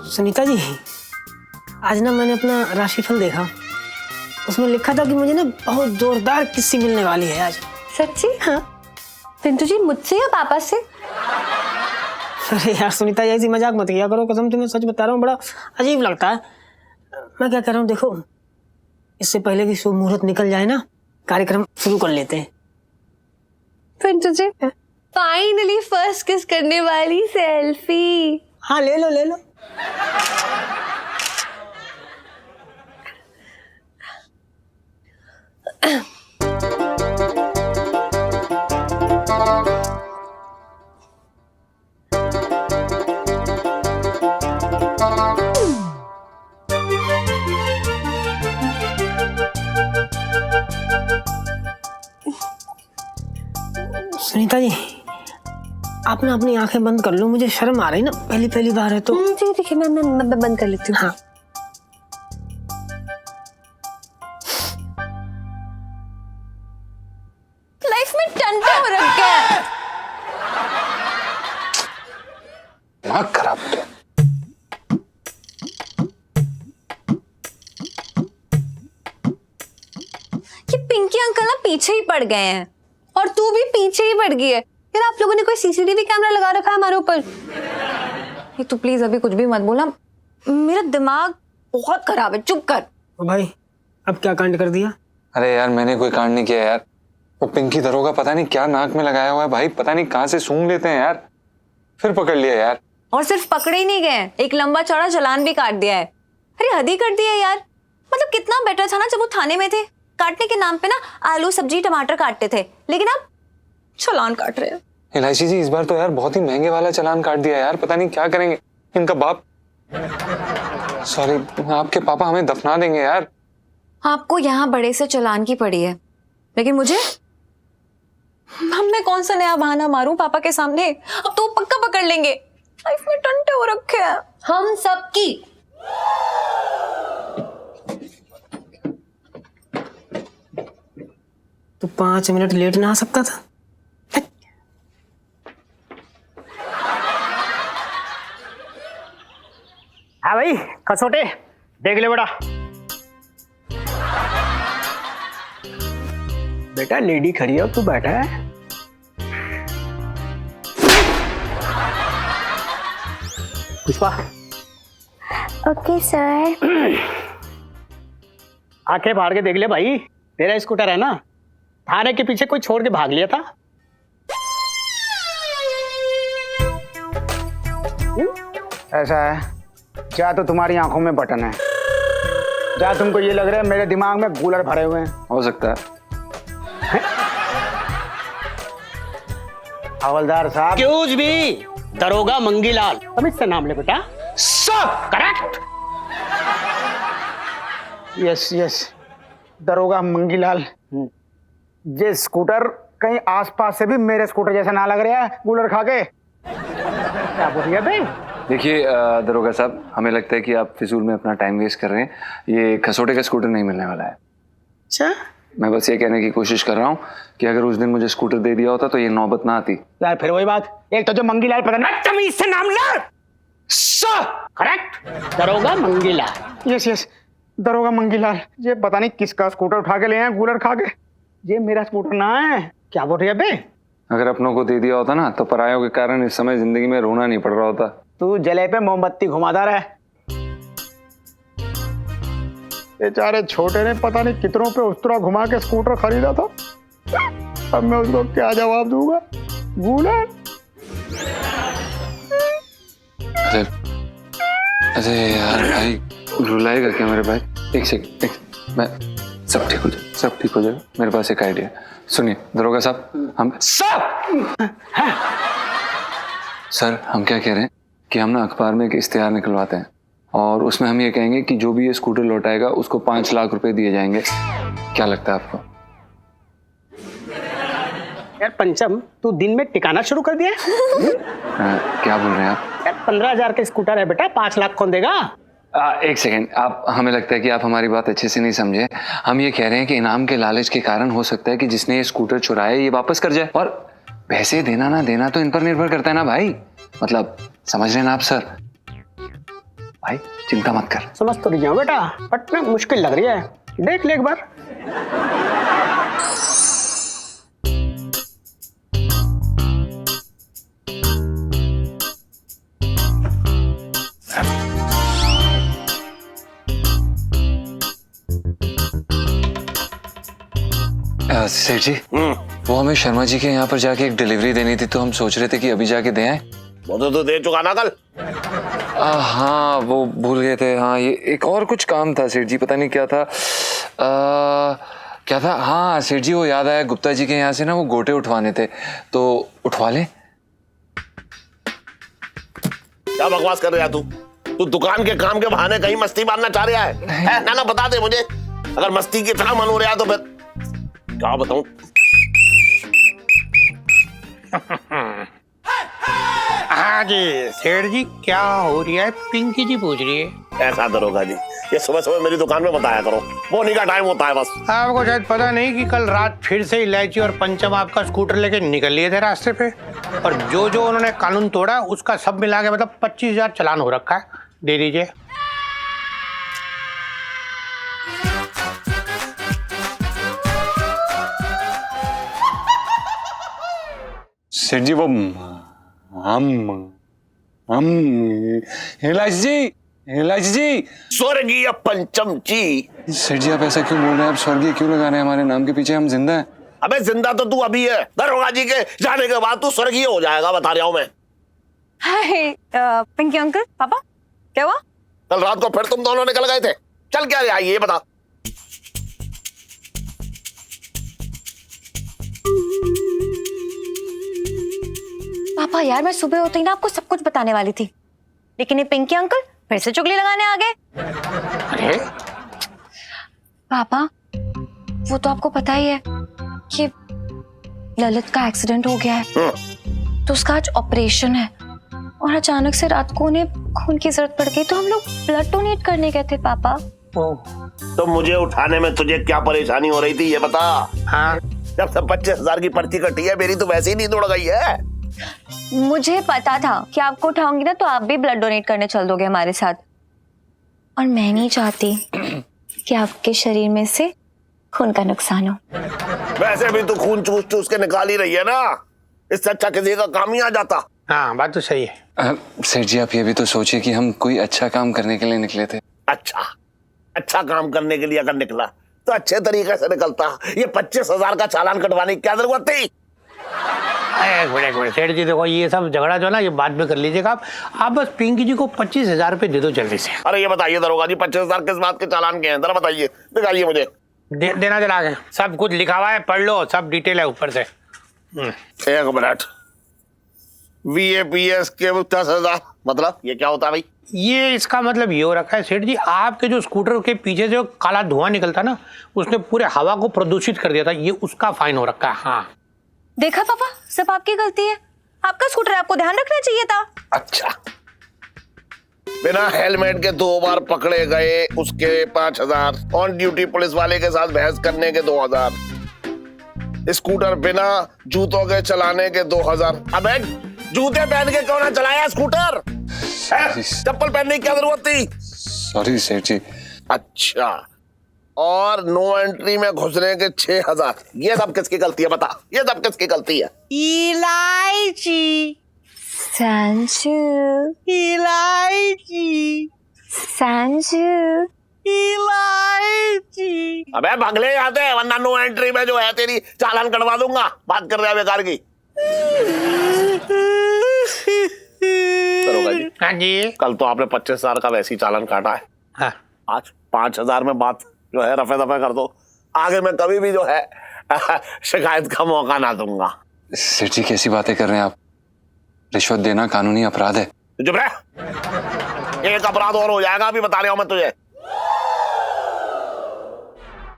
सुनीता जी, आज ना मैंने अपना राशिफल देखा, उसमें लिखा था कि मुझे ना बहुत जोरदार किस्सी मिलने वाली है आज। सच्ची? हाँ। पिंटू जी, मुझसे या पापा से? अरे यार सुनीता जी, ऐसी मजाक मत किया करो, कसम तुम्हें सच बता रहा हूँ, बड़ा अजीब लगता है। मैं क्या कह रहा हूँ, देखो इससे पहले कि शुभ मुहूर्त निकल जाए ना, कार्यक्रम शुरू कर लेते हैं। पिंटू जी, फाइनली फर्स्ट किस करने वाली सेल्फी। हाँ, ले लो ले लो। सुनीता जी, आप ना अपनी आंखें बंद कर लो, मुझे शर्म आ रही ना, पहली बार है तो। जी देखिए मैं बंद कर लेती हूँ। हाँ लाइफ में टंटे हो रखे हैं। दिमाग खराब हो गया। ये पिंकी अंकल ना पीछे ही पड़ गए हैं और तू भी पीछे ही पड़ गई है। यार आप लोगों ने कोई सीसीटीवी कैमरा लगा रखा है हमारे ऊपर? ये तू प्लीज अभी कुछ भी मत बोला, मेरा दिमाग बहुत खराब है। चुप कर। भाई अब क्या कांड कर दिया? अरे यार मैंने कोई कांड नहीं किया यार। वो पिंकी दरोगा पता नहीं क्या नाक में लगाया हुआ है भाई, पता नहीं कहाँ से सूंघ लेते हैं यार। फिर पकड़ लिया यार। और सिर्फ पकड़े ही नहीं गए, एक लंबा चौड़ा चालान भी काट दिया है। अरे हद ही कर दिया यार। मतलब कितना बेटर था ना जब वो थाने में थे, काटने के नाम पे ना आलू सब्जी टमाटर काटते थे, लेकिन अब चालान काट रहे हैं। इलायची जी इस बार तो यार बहुत ही महंगे वाला चालान काट दिया यार, पता नहीं क्या करेंगे इनका बाप। सॉरी, आपके पापा हमें दफना देंगे यार। आपको यहाँ बड़े से चालान की पड़ी है, लेकिन मुझे, मैं कौन सा नया बहाना मारूं पापा के सामने? अब तो पक्का पकड़ लेंगे। लाइफ में टंटे हो रखे हैं हम सबकी। तो 5 मिनट लेट ना आ सकता था? हाँ भाई कसोटे देख ले बेटा लेडी खड़ी है, तू बैठा है। पुष्पा। Okay sir. आंखें फाड़ के देख ले भाई, तेरा स्कूटर है ना, थाने के पीछे कोई छोड़ के भाग लिया था। ऐसा है क्या? तो तुम्हारी आंखों में बटन है क्या? तुमको ये लग रहा है मेरे दिमाग में कूलर भरे हुए हैं? हो सकता है। हवलदार साहब। एक्सक्यूज मी, दरोगा मंगीलाल, समझ से नाम ले बेटा। सब करेक्ट। यस यस, दरोगा मंगीलाल। ये स्कूटर कहीं आसपास से भी मेरे स्कूटर जैसा ना लग रहा है कूलर खा के। क्या बोल रही है? देखिए दरोगा साहब, हमें लगता है कि आप फिजूल में अपना टाइम वेस्ट कर रहे हैं। ये खसोटे का स्कूटर नहीं मिलने वाला है। अच्छा, मैं बस ये कहने की कोशिश कर रहा हूँ कि अगर उस दिन मुझे स्कूटर दे दिया होता तो ये नौबत ना आती। यार फिर वही बात, एक तो जो मंगीलाल पता नहीं तमीज से नाम ले। करेक्ट, दरोगा मंगीलाल। यस यस, दरोगा मंगीलाल। ये पता नहीं किसका स्कूटर उठा के ले आए कूलर खा के। ये मेरा स्कूटर ना है। क्या बोल रही है बे? अगर अपनों को दे दिया होता ना तो परायों के कारण इस समय जिंदगी में रोना नहीं पड़ रहा होता। तू जले पे मोमबत्ती घुमाता रहे। बेचारे छोटे ने पता नहीं कितनों पे उस्तरा घुमा के स्कूटर खरीदा था। अब मैं उसको क्या जवाब दूंगा? गूलर। अरे यार भाई, रुलाएगा क्या मेरे भाई? एक सेकंड, मैं सब ठीक हो जाए, सब ठीक हो जाएगा। मेरे पास एक आइडिया। सुनिए दरोगा साहब, हम सर हम क्या कह रहे हैं कि हम ना अखबार में एक इश्तिहार निकलवाते हैं और उसमें हम ये कहेंगे कि जो भी ये स्कूटर लौटाएगा उसको 5 लाख रुपए दिए जाएंगे। क्या लगता है आपको? यार पंचम, तू दिन में टिकाना शुरू कर दिया? क्या बोल रहे हैं आप? यार 15,000 के स्कूटर है बेटा, 5 लाख कौन देगा? एक सेकेंड, आप, हमें लगता है कि आप हमारी बात अच्छे से नहीं समझे। हम ये कह रहे हैं कि इनाम के लालच के कारण हो सकता है कि जिसने ये स्कूटर चुराया ये वापस कर जाए, और पैसे देना ना देना तो इन पर निर्भर करता है ना भाई। मतलब समझ रहे हैं ना आप सर? भाई चिंता मत कर। समझ तो रही हूँ बेटा, बट ना मुश्किल लग रही है। देख ले एक बार। सेठ जी, वो हमें शर्मा जी के यहाँ पर जाके एक डिलीवरी देनी थी, तो हम सोच रहे थे कि अभी जाके दे आए। वो तो दे चुका ना कल। हाँ वो भूल गए थे। हाँ ये एक और कुछ काम था सेठ जी, पता नहीं क्या था। क्या था? हाँ सेठ जी वो याद आया, गुप्ता जी के यहाँ से ना वो गोटे उठवाने थे, तो उठवा ले। क्या बकवास कर रहा तू? तू दुकान के काम के बहाने कहीं मस्ती मारना चाह रहा है? ना ना बता दे मुझे, अगर मस्ती की इतना मन हो रहा है तो फिर क्या बताऊं। हाँ जी सेठ जी, क्या हो रही है? पिंकी जी पूछ रही है। ऐसा दरोगा जी, ये सुबह सुबह मेरी दुकान में बताया करो, वो नहीं का टाइम होता है बस। आपको शायद पता नहीं कि कल रात फिर से इलायची और पंचम आपका स्कूटर लेके निकल लिए थे रास्ते पे, और जो जो उन्होंने कानून तोड़ा उसका सब मिला के मतलब 25,000 चालान हो रखा है। दे दीजिए। सेठ जी वो हम इलायची जी स्वर्गीय पंचम जी। सेठ जी आप ऐसा क्यों बोल रहे हैं? आप स्वर्गीय क्यों लगा रहे हैं हमारे नाम के पीछे? हम जिंदा हैं। अबे जिंदा तो तू अभी है, दरोगा जी के जाने के बाद तू स्वर्गीय हो जाएगा, बता रहा हूं मैं। हाय पिंकी अंकल, पापा क्या हुआ? कल रात को फिर तुम दोनों निकल गए थे, चल क्या गया ये बता। पापा यार, मैं सुबह होते ही ना आपको सब कुछ बताने वाली थी, लेकिन ये पिंकी अंकल फिर से चुगली लगाने आ गए। पापा वो तो आपको पता ही है कि ललित का एक्सीडेंट हो गया है, तो उसका आज ऑपरेशन है, और अचानक से रात को उन्हें खून की जरूरत पड़ गई, तो हम लोग ब्लड डोनेट करने गए थे पापा। तो मुझे उठाने में तुझे क्या परेशानी हो रही थी ये बता। हाँ जब से 25,000 की पर्ची कटी है, मेरी तो वैसे ही नींद उड़ गई है। मुझे पता था कि आपको उठाऊंगी ना तो आप भी ब्लड डोनेट करने चल दोगे हमारे साथ, और मैं नहीं चाहती कि आपके शरीर में से खून का नुकसान हो। वैसे भी तू खून चूस चूस के निकाल ही रही है ना, इससे अच्छा किसी का काम ही आ जाता। हाँ बात तो सही है। सेठ जी आप ये भी तो सोचिए कि हम कोई अच्छा काम करने के लिए निकले थे। अच्छा काम करने के लिए अगर निकला तो अच्छे तरीके से निकलता। ये 25,000 का चालान कटवाने की क्या जरूरत थी? एक मिनट सेठ जी, देखो ये सब झगड़ा जो ना ये बाद में कर लीजिएगा आप बस पिंकी जी को 25,000 रुपए दे दो जल्दी से। अरे ये बताइए दरोगा जी, 25,000 किस बात के चालान के हैं, जरा बताइए, दिखाइए मुझे। देना चला के सब कुछ लिखा हुआ है, पढ़ लो, सब डिटेल है ऊपर से। एक मिनट, VAPS के 10,000 मतलब ये क्या होता है भाई? ये इसका मतलब ये हो रखा है सेठ जी, आपके जो स्कूटर के पीछे जो काला धुआं निकलता ना, उसने पूरे हवा को प्रदूषित कर दिया था, ये उसका फाइन हो रखा है। हाँ देखा पापा, सब आपकी गलती है, आपका स्कूटर है, आपको ध्यान रखना चाहिए था। अच्छा, बिना हेलमेट के 2 बार पकड़े गए उसके 5,000, ऑन ड्यूटी पुलिस वाले के साथ बहस करने के 2,000, स्कूटर बिना जूतों के चलाने के 2,000। अबे जूते पहन के क्यों ना चलाया स्कूटर? चप्पल पहनने की क्या जरूरत थी? सॉरी सेठ जी। अच्छा, और नो एंट्री में घुसने के 6,000। ये सब किसकी गलती है बता, ये सब किसकी गलती है? इलायची संजू, इलायची संजू, इलायची। अबे भगले आते हैं, वरना नो एंट्री में जो है तेरी चालान कटवा दूंगा। बात कर रहे हैं बेकार की। जी हाँ जी, कल तो आपने 25,000 का वैसे ही चालान काटा है। हाँ आज 5,000 में बात जो है रफे दफे कर दो, आगे मैं कभी भी जो है शिकायत का मौका ना दूंगा। सेठ जी कैसी बातें कर रहे हैं आप? रिश्वत देना कानूनी अपराध है। चुप रह, एक अपराध और हो जाएगा, अभी बता रहा हूं मैं तुझे।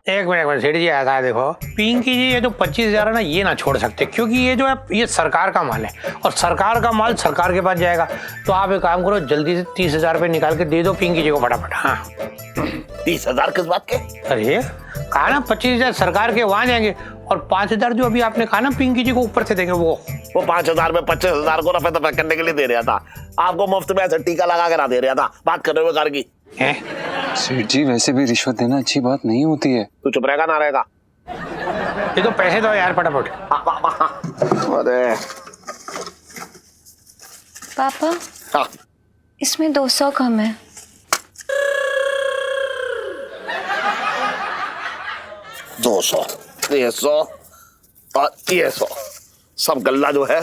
एक मिनट सेठ जी, ऐसा है देखो पिंकी जी, ये जो 25,000 है ना ये ना छोड़ सकते, क्योंकि ये जो है ये सरकार का माल है, और सरकार का माल सरकार के पास जाएगा। तो आप एक काम करो, जल्दी से 30,000 रुपए निकाल के दे दो पिंकी जी को फटाफट। हाँ 30,000 किस बात के? अरे कहा ना 25,000 सरकार के वहां जाएंगे, और 5,000 जो अभी आपने कहा ना पिंकी जी को ऊपर से देंगे, वो 5,000 में 25,000 को रफे दफे करने के लिए दे रहा था, आपको मुफ्त में ऐसे टीका लगा के ना दे रहा था। बात कर रहे हो बेकार की। सेठ जी वैसे भी रिश्वत देना अच्छी बात नहीं होती है। तू चुप रहेगा ना रहेगा? ये तो पैसे दो यार फटाफट। अरे पापा हाँ, इसमें 200 कम है। 200, 300 और 300 सब गल्ला जो है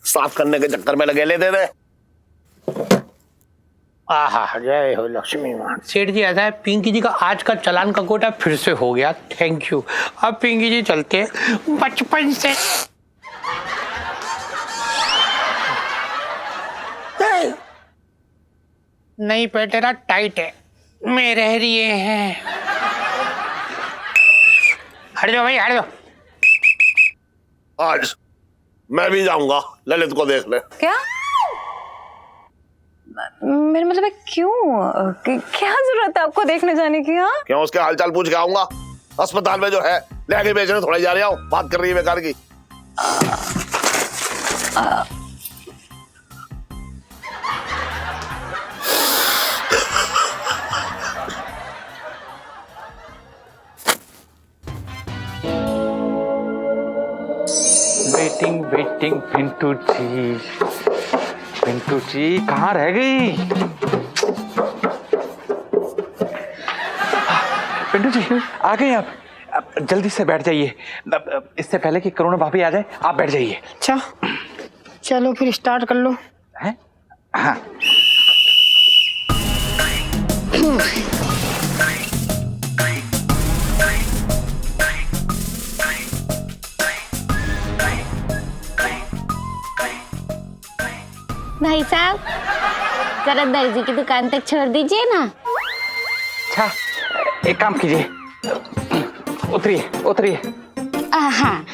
साफ करने के चक्कर में लगे ले दे दे। आहा जय हो लक्ष्मी मां। सेठ जी ऐसा है, पिंकी जी का आज का चालान का कोटा फिर से हो गया, थैंक यू। अब पिंकी जी चलते बचपन से। नहीं पेटेरा टाइट है, में रह रही हैं। हट जाओ भाई, हट जाओ। आज मैं भी जाऊंगा ललित को देखने। क्या? मेरा मतलब है क्यों? क्या जरूरत है आपको देखने जाने की? हाँ, क्यों, उसके हालचाल पूछ के आऊंगा। अस्पताल में जो है लहंगे बेचने थोड़ी जा रहा हूँ, बात कर रही है बेकार की। वेटिंग वेटिंग पिंटू जी कहाँ रह गई? पिंटू जी आ गए आप? अब जल्दी से बैठ जाइए, इससे पहले कि करुणा भाभी आ जाए। आप बैठ जाइए। अच्छा चलो फिर स्टार्ट कर लो। हैं? हाँ। भाई साहब जरा दर्जी की दुकान तक छोड़ दीजिए ना। अच्छा एक काम कीजिए, उतरिए उतरिए। हाँ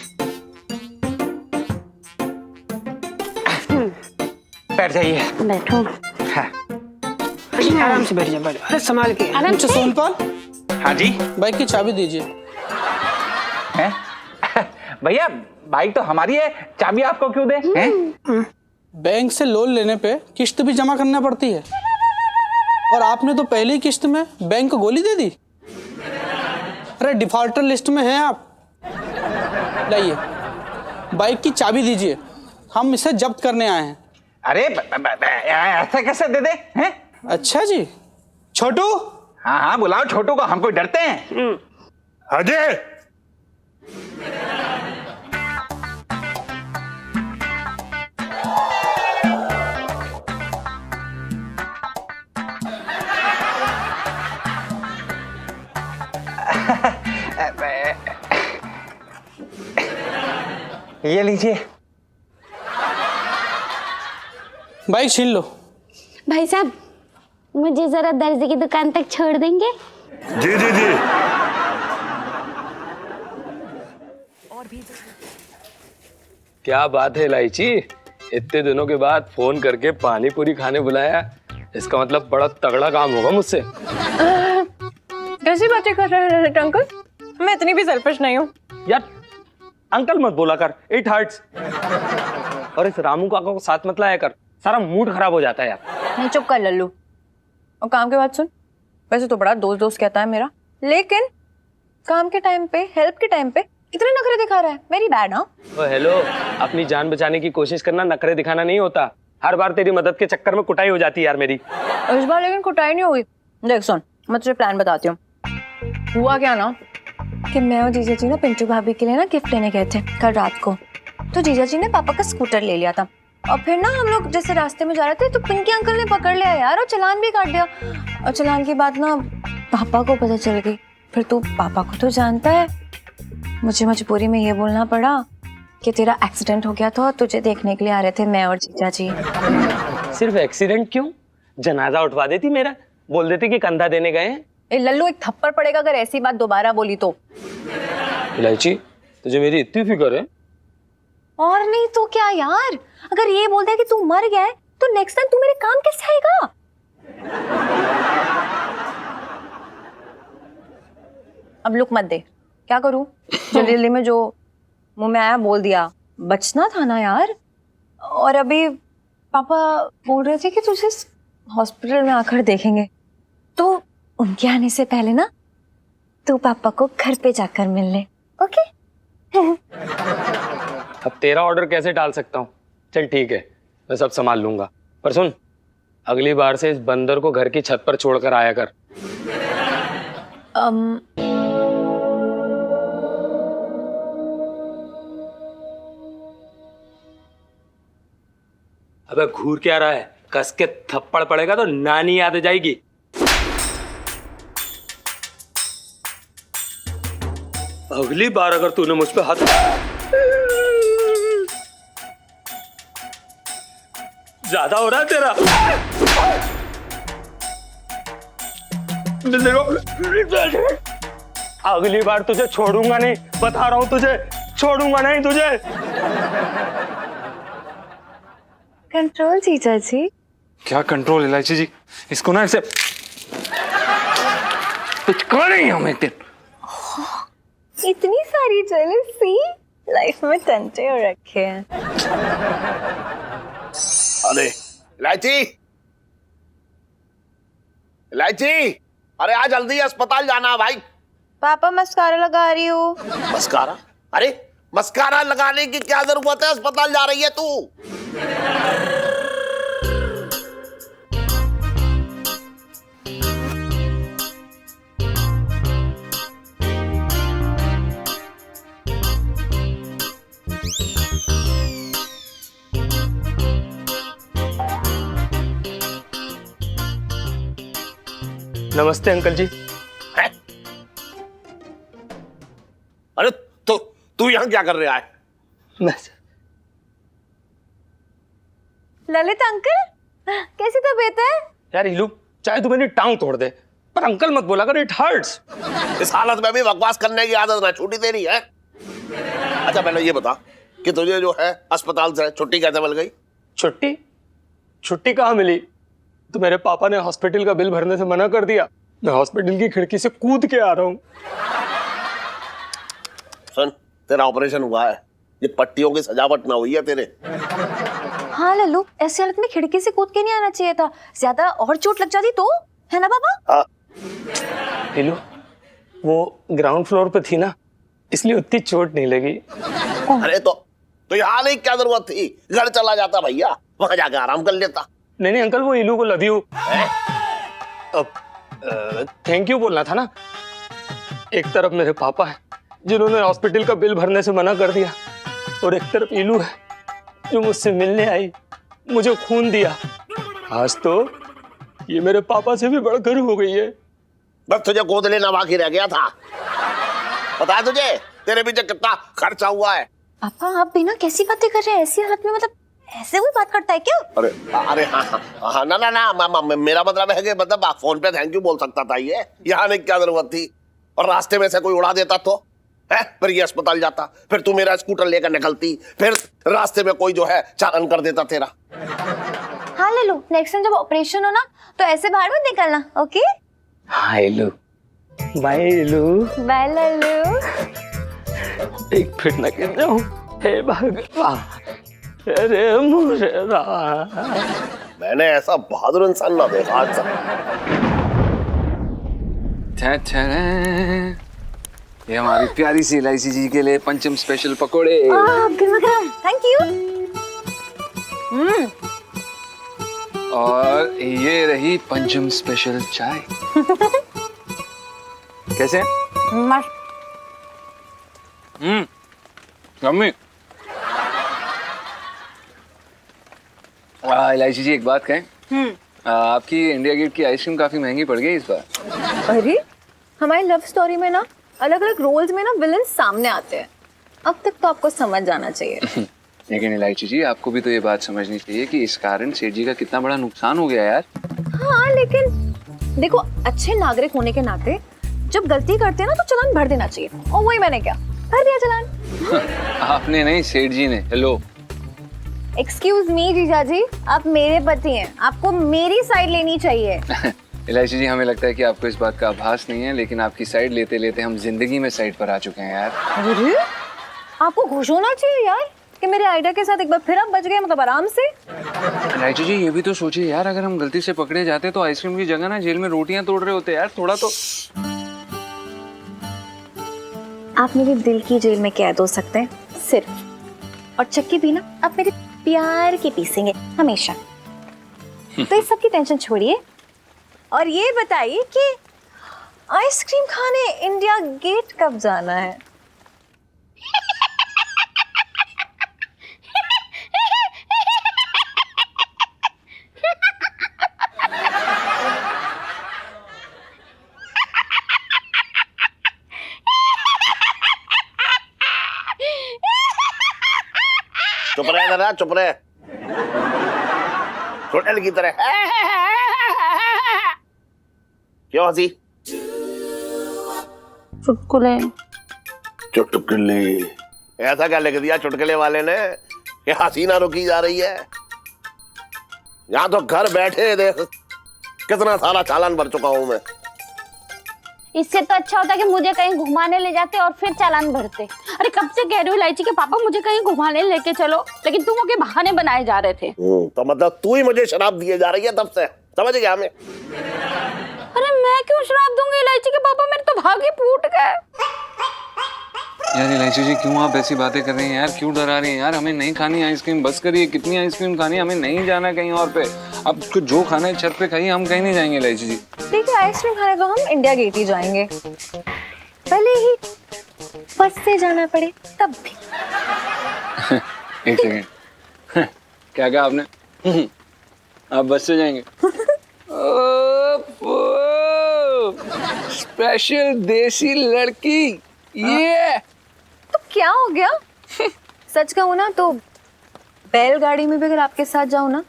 बैठ जाइए। बैठो। हाँ। आराम से बैठ जाओ, अरे संभाल के। आराम से। सोनपाल, हाँ जी बाइक की चाबी दीजिए। हैं? भैया बाइक तो हमारी है, चाबी आपको क्यों दे? हैं? बैंक से लोन लेने पे किस्त भी जमा करना पड़ती है, और आपने तो पहली किस्त में बैंक को गोली दे दी। अरे डिफॉल्टर लिस्ट में हैं आप। लाइए बाइक की चाबी दीजिए, हम इसे जब्त करने आए हैं। अरे ऐसा कैसे दे दे? हैं? अच्छा जी। छोटू। हाँ हाँ बुलाओ छोटू को, हम कोई डरते हैं? अजय ये लीजिए। बाइक छीन लो। भाई साहब मुझे जरा दर्जी की दुकान तक छोड़ देंगे? जी जी जी। क्या बात है इलायची, इतने दिनों के बाद फोन करके पानी पूरी खाने बुलाया। इसका मतलब बड़ा तगड़ा काम होगा मुझसे। कैसी बातें कर रहे हैं अंकल? मैं इतनी भी सेल्फिश नहीं हूँ। यार अंकल मत बोला कर, इट हर्ट्स। और इस रामू काका को साथ मत लाया कर, सारा मूड खराब हो जाता है यार। नहीं चुप कर लल्लू, और काम के बाद सुन। वैसे तो बड़ा दोस्त दोस्त कहता है मेरा, लेकिन काम के टाइम पे, हेल्प के टाइम पे इतने नखरे दिखा रहा है। मेरी बैड। हाँ हेलो, अपनी जान बचाने की कोशिश करना नखरे दिखाना नहीं होता। हर बार तेरी मदद के चक्कर में कुटाई हो जाती है यार मेरी। इस बार लेकिन कुटाई नहीं हुई। देख सुन, मैं तुझे प्लान बताती हूँ। हुआ क्या ना कि मैं और जीजा जी ना पिंटू भाभी के लिए ना गिफ्ट लेने गए थे कल रात को। तो जीजा जी ने पापा का स्कूटर ले लिया था, और फिर ना हम लोग जैसे रास्ते में जा रहे थे तो पिंकी अंकल ने पकड़ लिया यार, और चालान भी काट दिया। और चालान की बात ना पापा को पता चल गई। फिर तू पापा को तो जानता है, मुझे मजबूरी में ये बोलना पड़ा कि तेरा एक्सीडेंट हो गया था और तुझे देखने के लिए आ रहे थे मैं और जीजा जी। सिर्फ एक्सीडेंट क्यों, जनाजा उठवा देती मेरा, बोल देती कि कंधा देने गए हैं। ए लल्लू, एक थप्पड़ पड़ेगा अगर ऐसी बात दोबारा बोली तो। इलायची तुझे मेरी इतनी फिक्र है? और नहीं तो क्या यार, अगर ये बोलता है कि तू मर गया है तो नेक्स्ट टाइम तू मेरे काम कैसे आएगा? अब लुक मत दे, क्या करूं? जल्दी जल्दी में जो मुंह में आया बोल दिया, बचना था ना यार। और अभी पापा बोल रहे थे कि तुझे हॉस्पिटल में आकर देखेंगे, तो उनके आने से पहले ना तू पापा को घर पे जाकर मिल ले, ओके? अब तेरा ऑर्डर कैसे टाल सकता हूँ? चल ठीक है, मैं सब संभाल लूंगा। पर सुन, अगली बार से इस बंदर को घर की छत पर छोड़कर आया कर। अबे घूर क्या रहा है? कस के थप्पड़ पड़ेगा तो नानी याद आ जाएगी। अगली बार अगर तूने मुझ पे हाथ, ज्यादा हो रहा है तेरा। अगली बार तुझे छोड़ूंगा नहीं, बता रहा हूं तुझे, छोड़ूंगा नहीं तुझे। कंट्रोल जीजा जी। क्या कंट्रोल इलायची जी, इसको ना ऐसे पिचकारेंगे हम एक दिन। इतनी सारी जेलसी लाइफ में टंटे हो रखे हैं। अरे इलायची, इलायची, अरे आज जल्दी अस्पताल जाना है भाई। पापा मस्कारा लगा रही हूँ। मस्कारा? अरे मस्कारा लगाने की क्या जरूरत है, अस्पताल जा रही है तू। नमस्ते अंकल जी। है? अरे तो तू यहाँ क्या कर रहा है? ललित अंकल, कैसी तबीयत है? यार इलू, चाहे तू मेरी टांग तोड़ दे पर अंकल मत बोला कर, इट हर्ट्स। इस हालत में भी बकवास करने की आदत ना छूटी तेरी है। अच्छा पहले ये बता कि तुझे जो है अस्पताल से छुट्टी कैसे मिल गई? छुट्टी? छुट्टी कहाँ मिली? तो मेरे पापा ने हॉस्पिटल का बिल भरने से मना कर दिया। मैं हॉस्पिटल की खिड़की से कूद के आ रहा हूँ। सुन, तेरा ऑपरेशन हुआ है, ये पट्टियों की सजावट ना हुई है तेरे। हाँ लल्लू, ऐसी हालत में खिड़की से कूद के नहीं आना चाहिए था, ज्यादा और चोट लग जाती तो, है ना पापा? हाँ। इलू, वो ग्राउंड फ्लोर पे थी ना, इसलिए उतनी चोट नहीं लगी। अरे तो यहाँ नहीं, क्या जरूरत थी? घर चला जाता भैया, वहां जाकर आराम कर लेता। नहीं अंकल, वो इलू को लव यू। अब थैंक यू बोलना था ना। एक तरफ मेरे पापा है जिन्होंने हॉस्पिटल का बिल भरने से मना कर दिया, और एक तरफ इलू है जो मुझसे मिलने आई, मुझे खून दिया। आज तो ये मेरे पापा से भी बढ़कर हो गई है। बस तुझे गोद लेना बाकी रह गया था। पता है तुझे तेरे पीछे कितना खर्चा हुआ है? पापा आप भी ना कैसी बातें कर रहे हैं ऐसी हालत में, मतलब ऐसे कोई बात करता है क्या? अरे अरे हाँ, ना मेरा मतलब है कि मतलब फोन पे थैंक यू बोल सकता था ये, यहाँ नहीं क्या जरूरत थी? और रास्ते में से कोई उड़ा देता तो है, फिर ये अस्पताल जाता, फिर तू मेरा स्कूटर लेकर निकलती, फिर रास्ते में कोई जो है चालान कर देता तेरा। हाँ ले लो, नेक्स्ट टाइम जब ऑपरेशन हो ना तो ऐसे बाहर मत निकलना, ओके? हाँ इलू, बाय इलू, बाय लल्लू। एक फिर न गिर जाऊं, हे भगवान, अरे मुझे मैंने ऐसा बहादुर इंसान ना देखा आज तक। ये हमारी प्यारी सी इलायची जी के लिए पंचम स्पेशल पकोड़े। गरम गरम, थैंक यू। और ये रही पंचम स्पेशल चाय। कैसे? मस्त। मम्मी, इलायची जी एक बात कहें, आपकी इंडिया गेट की आइसक्रीम काफी महंगी पड़ गई इस बार। अरे हमारी लव स्टोरी में ना अलग अलग रोल्स में ना विलन सामने आते हैं, अब तक तो आपको समझ जाना चाहिए। लेकिन इलायची जी आपको भी तो ये बात समझनी चाहिए कि इस कारण सेठ जी का कितना बड़ा नुकसान हो गया यार। हाँ लेकिन देखो, अच्छे नागरिक होने के नाते जब गलती करते हैं ना तो चालान भर देना चाहिए, और वही मैंने क्या भर दिया चालान। आपने नहीं, सेठ जी ने। हेलो, एक्सक्यूज मी जीजा जी, आप मेरे पति हैं, आपको मेरी साइड लेनी चाहिए। इलायची जी हमें लगता है कि आपको इस बात का आभास नहीं है, लेकिन आपकी साइड लेते लेते हम जिंदगी में साइड पर आ चुके हैं यार। अरे आपको खुश होना चाहिए यार कि मेरे आइडिया के साथ एक बार फिर आप बच गए, मतलब आराम से। इलायची जी ये भी तो सोचिए यार, अगर हम गलती से पकड़े जाते तो आइसक्रीम की जगह ना जेल में रोटियां तोड़ रहे होते यार। थोड़ा तो आप मेरे दिल की जेल में कैद हो सकते हैं सिर्फ, और चक्की भी ना आप मेरे प्यार के पीसेंगे हमेशा। तो इस सब की टेंशन छोड़िए और ये बताइए कि आइसक्रीम खाने इंडिया गेट कब जाना है? चुप रहे जरा, चुप रहे, चुड़ैल की तरह। क्यों हंसी? चुटकुले। चुटकुले? ऐसा क्या लिख दिया चुटकुले वाले ने कि हंसी ना रुकी जा रही है? यहाँ तो घर बैठे देख कितना सारा चालान भर चुका हूँ मैं। इससे तो अच्छा होता कि मुझे कहीं घुमाने ले जाते और फिर चालान भरते। अरे कब से कह रही हूँ इलायची के पापा मुझे कहीं घुमाने लेके चलो, लेकिन तुम के बहाने बनाए जा रहे थे। तो मतलब तू ही मुझे शराब दिए जा रही है तब से, समझ गया हमें? अरे मैं क्यों शराब दूंगी इलायची के पापा, मेरे तो भाग ही फूट गए। यार इलायची जी क्यों आप ऐसी बातें कर रही हैं यार, क्यों डरा रही हैं यार? हमें नहीं खानी आइसक्रीम, बस करिए। कितनी आइसक्रीम खानी है, हमें नहीं जाना कहीं और पे। अब तो जो खाना है छत पे खाइए, हम कहीं नहीं जाएंगे इलायची जी। ठीक है, आइसक्रीम खाने तो हम इंडिया गेट ही जाएंगे, भले ही बस से जाना पड़े तब भी। एक सेकेंड, क्या कहा आपने? आप बस से जाएंगे? स्पेशल देसी लड़की ये। तो क्या हो गया? सच कहूँ ना तो बैलगाड़ी में भी अगर आपके साथ जाऊँ ना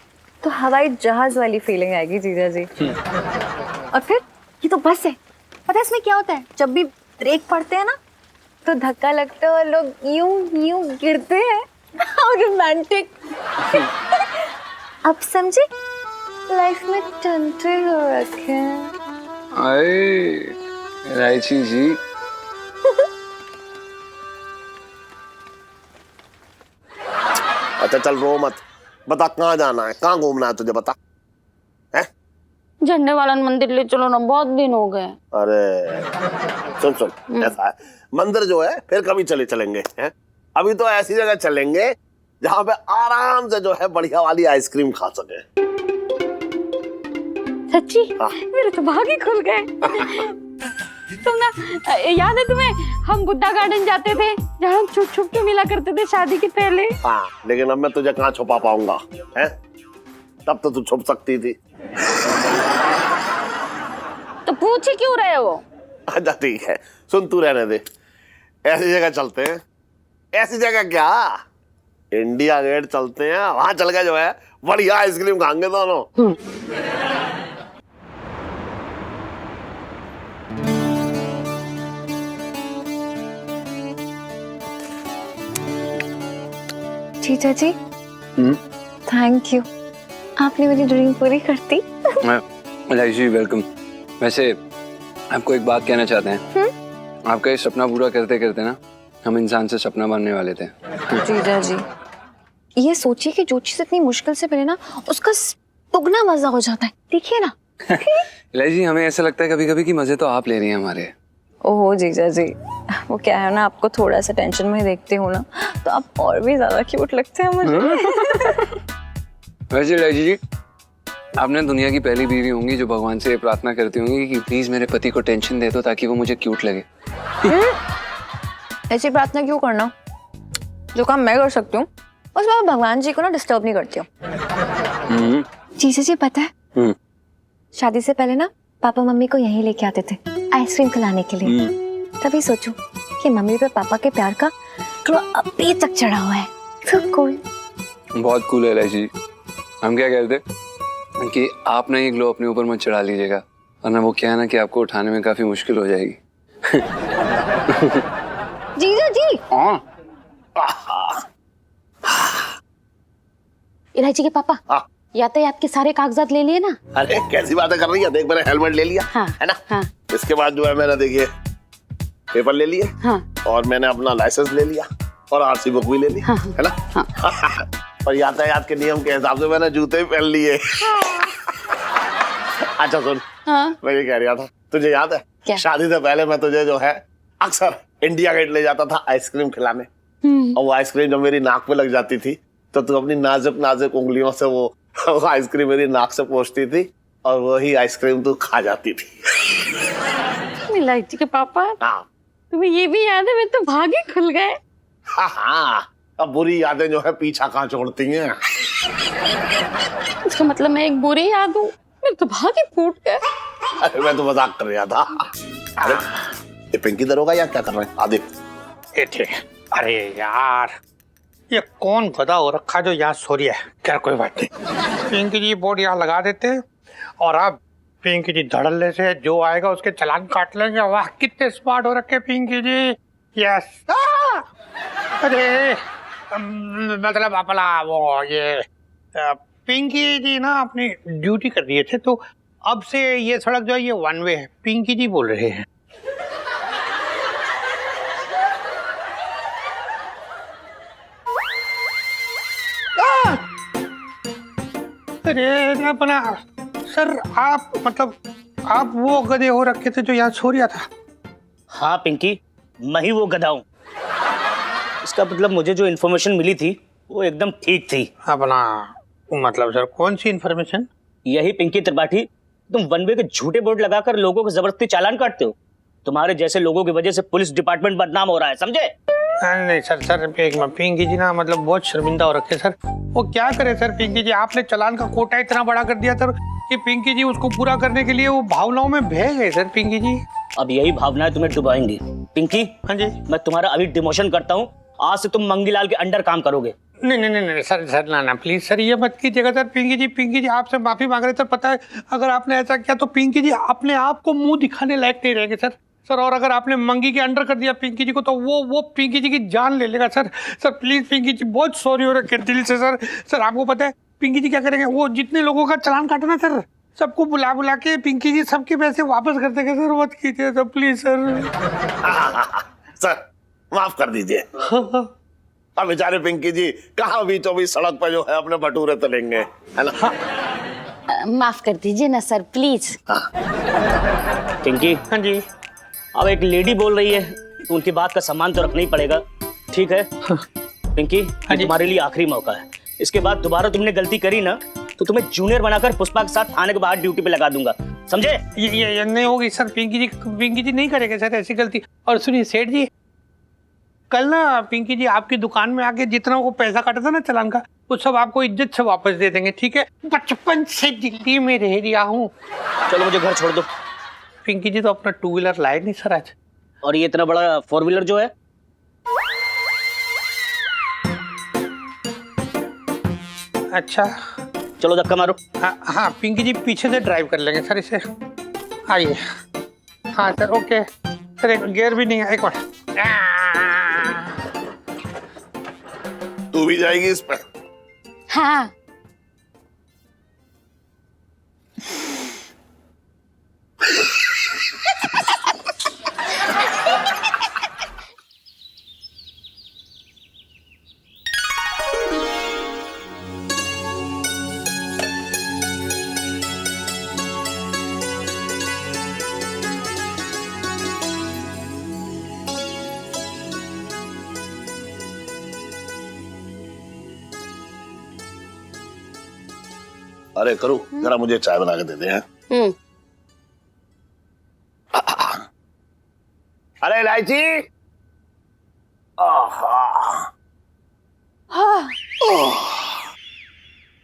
तो हवाई जहाज वाली फीलिंग आएगी जीजा जी। और फिर ये तो बस है, पता है इसमें क्या होता है? जब भी ब्रेक पड़ते हैं ना तो धक्का लगता है और लोग यूं यूं गिरते हैं। रोमांटिक। अब समझे, लाइफ में टंटे हो रखे हैं। आए इलायची जी। अच्छा चल रो मत, बता कहाँ जाना है, कहाँ घूमना है तुझे, बता। झंडे वाला मंदिर ले चलो ना, बहुत दिन हो गए। अरे सुन सुन, ऐसा है मंदिर जो है फिर कभी चलेंगे हैं? अभी तो ऐसी जगह चलेंगे जहाँ पे आराम से जो है बढ़िया वाली आइसक्रीम खा सके। सच्ची? मेरे तो भाग ही खुल गए। तुम ना, याद है तुम्हें हम बुद्धा गार्डन जाते थे जहाँ हम छुप छुप के मिला करते थे शादी के पहले? हाँ, लेकिन अब मैं तुझे कहाँ छुपा पाऊंगा है? तब तो तू छुप सकती थी। तो पूछ ही क्यों रहे हो? अच्छा ठीक है, सुन तू रहने दे, ऐसी जगह चलते हैं। ऐसी जगह क्या, इंडिया गेट चलते हैं, वहां चल के जो है बढ़िया आइसक्रीम खाएंगे दोनों। जीजा जी थैंक यू, आपने मेरी ड्रीम पूरी कर दी। इलायची वेलकम। वैसे आपको एक बात कहना चाहते हैं। आपका ये सपना पूरा करते करते ना हम इंसान से सपना बनने वाले थे। जीजा जी ये सोचिए कि जो चीज इतनी मुश्किल से बने ना उसका दुगना मजा हो जाता है, देखिए ना। इलायची हमें ऐसा लगता है कभी कभी कि मजे तो आप ले रही हैं हमारे। ओहो जीजा जी, वो क्या है ना, आपको थोड़ा सा टेंशन में देखते हो ना तो आप और भी ज्यादा क्यूट लगते हैं मुझे। वैसे इलायची जी आपने दुनिया की पहली बीवी होंगी जो भगवान से प्रार्थना करती होंगी कि प्लीज मेरे पति को टेंशन दे दो ताकि वो मुझे क्यूट लगे। ऐसी प्रार्थना क्यों करना, जो काम मैं कर सकती हूँ उसमें मैं भगवान जी को ना डिस्टर्ब नहीं करती हूँ। जीजा जी पता है शादी से पहले ना पापा मम्मी को यहीं लेके आते थे आइसक्रीम खिलाने के लिए। तभी सोचो कि मम्मी पे पापा के प्यार का ग्लो अभी तक चढ़ा हुआ है। So cool। बहुत कूल है इलायची। हम क्या कहते कि आप ना ये ग्लो अपने ऊपर मत चढ़ा लीजिएगा, वरना वो क्या है ना कि आपको उठाने में काफी मुश्किल हो जाएगी। जीजा जी। इलायची के पापा यातायात के सारे कागजात ले लिए ना? अरे कैसी बातें कर रही है, देख मैंने हेलमेट ले लिया। हाँ, है ना। हाँ। इसके बाद जो है मैंने देखिए पेपर ले लिए। हाँ। और मैंने अपना लाइसेंस ले लिया और आरसी बुक भी ले ली। हाँ। है ना। हाँ। और यातायात के नियम के हिसाब से मैंने जूते भी पहन लिए। अच्छा सुन, मैं ये कह रहा था, तुझे याद है क्या? शादी से पहले मैं तुझे जो है अक्सर इंडिया गेट ले जाता था आइसक्रीम खिलाने, और वो आइसक्रीम जब मेरी नाक पे लग जाती थी तो तू अपनी नाजुक नाजुक उंगलियों से वो आइसक्रीम मेरी नाक से पहुंचती थी और वही आइसक्रीम तू खा जाती थी। इलायची के पापा तुम्हें ये भी याद है? मेरे तो भाग ही खुल गए। हाँ, अब बुरी यादें जो है पीछा कहाँ छोड़ती हैं। इसका मतलब मैं एक बुरी याद हूँ? मेरे तो भाग ही फूट गए। अरे मैं तो मजाक कर रहा था। अरे ये पिंकी दरोगा या क्या कर रहे हैं? आदिप अरे यार ये कौन गधा हो रखा जो यहाँ सो रही है। क्या कोई बात नहीं, पिंकी जी बोर्ड यहाँ लगा देते और अब पिंकी जी धड़ल्ले से जो आएगा उसके चालान काट लेंगे। वाह कितने स्मार्ट हो रखे पिंकी जी। यस। अरे मतलब अपना वो ये पिंकी जी ना अपनी ड्यूटी कर रहे थे, तो अब से ये सड़क जो है ये वन वे है। पिंकी जी बोल रहे हैं। अरे अपना सर, आप मतलब आप वो गधे हो रखे थे जो यहाँ सो रहा था? हाँ पिंकी, मैं ही वो गधा हूँ। इसका मतलब मुझे जो इन्फॉर्मेशन मिली थी वो एकदम ठीक थी। अपना मतलब सर कौन सी इन्फॉर्मेशन? यही पिंकी त्रिपाठी, तुम वन वे के झूठे बोर्ड लगाकर लोगों को जबरदस्ती चालान काटते हो। तुम्हारे जैसे लोगों की वजह से पुलिस डिपार्टमेंट बदनाम हो रहा है, समझे? नहीं सर, एक मिनट, पिंकी जी ना मतलब बहुत शर्मिंदा हो रखे सर। वो क्या करे सर पिंकी जी, आपने चालान का कोटा इतना बड़ा कर दिया सर कि पिंकी जी उसको पूरा करने के लिए वो भावनाओं में बह गए सर पिंकी जी। अब यही भावनाएं तुम्हें डुबाएंगी। पिंकी, हाँ जी, मैं तुम्हारा अभी डिमोशन करता हूँ। आज से तुम मंगीलाल के अंडर काम करोगे। नहीं सर ना प्लीज सर, ये मत कीजिएगा सर। पिंकी जी आपसे माफी मांग रहे सर। पता है अगर आपने ऐसा किया तो पिंकी जी अपने आप को मुंह दिखाने लायक नहीं रहेंगे सर। और अगर आपने मंगी के अंडर कर दिया पिंकी जी को तो वो पिंकी जी की जान ले लेगा सर। प्लीज पिंकी जी, बहुत सॉरी हो रखे दिल से सर। आपको पता है पिंकी जी क्या करेंगे? वो जितने लोगों का चालान काटना सर, सबको बुला के पिंकी जी सबके पैसे वापस कर देंगे सर। मत कीजिए सर प्लीज सर। सर माफ कर दीजिए। अब बेचारे पिंकी जी कहाँ बीचों बीच सड़क पर जो है अपने भटूरे तलेंगे, है ना? माफ कर दीजिए ना सर, प्लीज। पिंकी, हाँ जी, अब एक लेडी बोल रही है तो उनकी बात का सम्मान तो रखना ही पड़ेगा, ठीक है? पिंकी, ये तुम्हारे लिए आखिरी मौका है। इसके बाद दोबारा तुमने गलती करी ना तो तुम्हें जूनियर बनाकर पुष्पा के साथ थाने के बाहर ड्यूटी पे लगा दूंगा, समझे? ये नहीं होगी सर। पिंकी जी नहीं करेंगे सर ऐसी गलती। और सुनिए सेठ जी, कल ना पिंकी जी आपकी दुकान में आके जितना वो पैसा काटा था ना चालान का, वो सब आपको इज्जत से वापस दे देंगे, ठीक है? बचपन से दिल्ली में रह रहा हूँ। चलो मुझे घर छोड़ दो। पिंकी जी तो अपना 2 व्हीलर लाए नहीं सर आज। और ये इतना बड़ा 4 व्हीलर जो है? अच्छा चलो धक्का मारो। हाँ पिंकी जी पीछे से ड्राइव कर लेंगे सर इसे। आइए। हाँ सर ओके सर। एक गियर भी नहीं है, एक मिनट। तू भी जाएगी इस पर? हाँ। अरे करूँ जरा मुझे चाय बना के दे दे। अरे इलायची।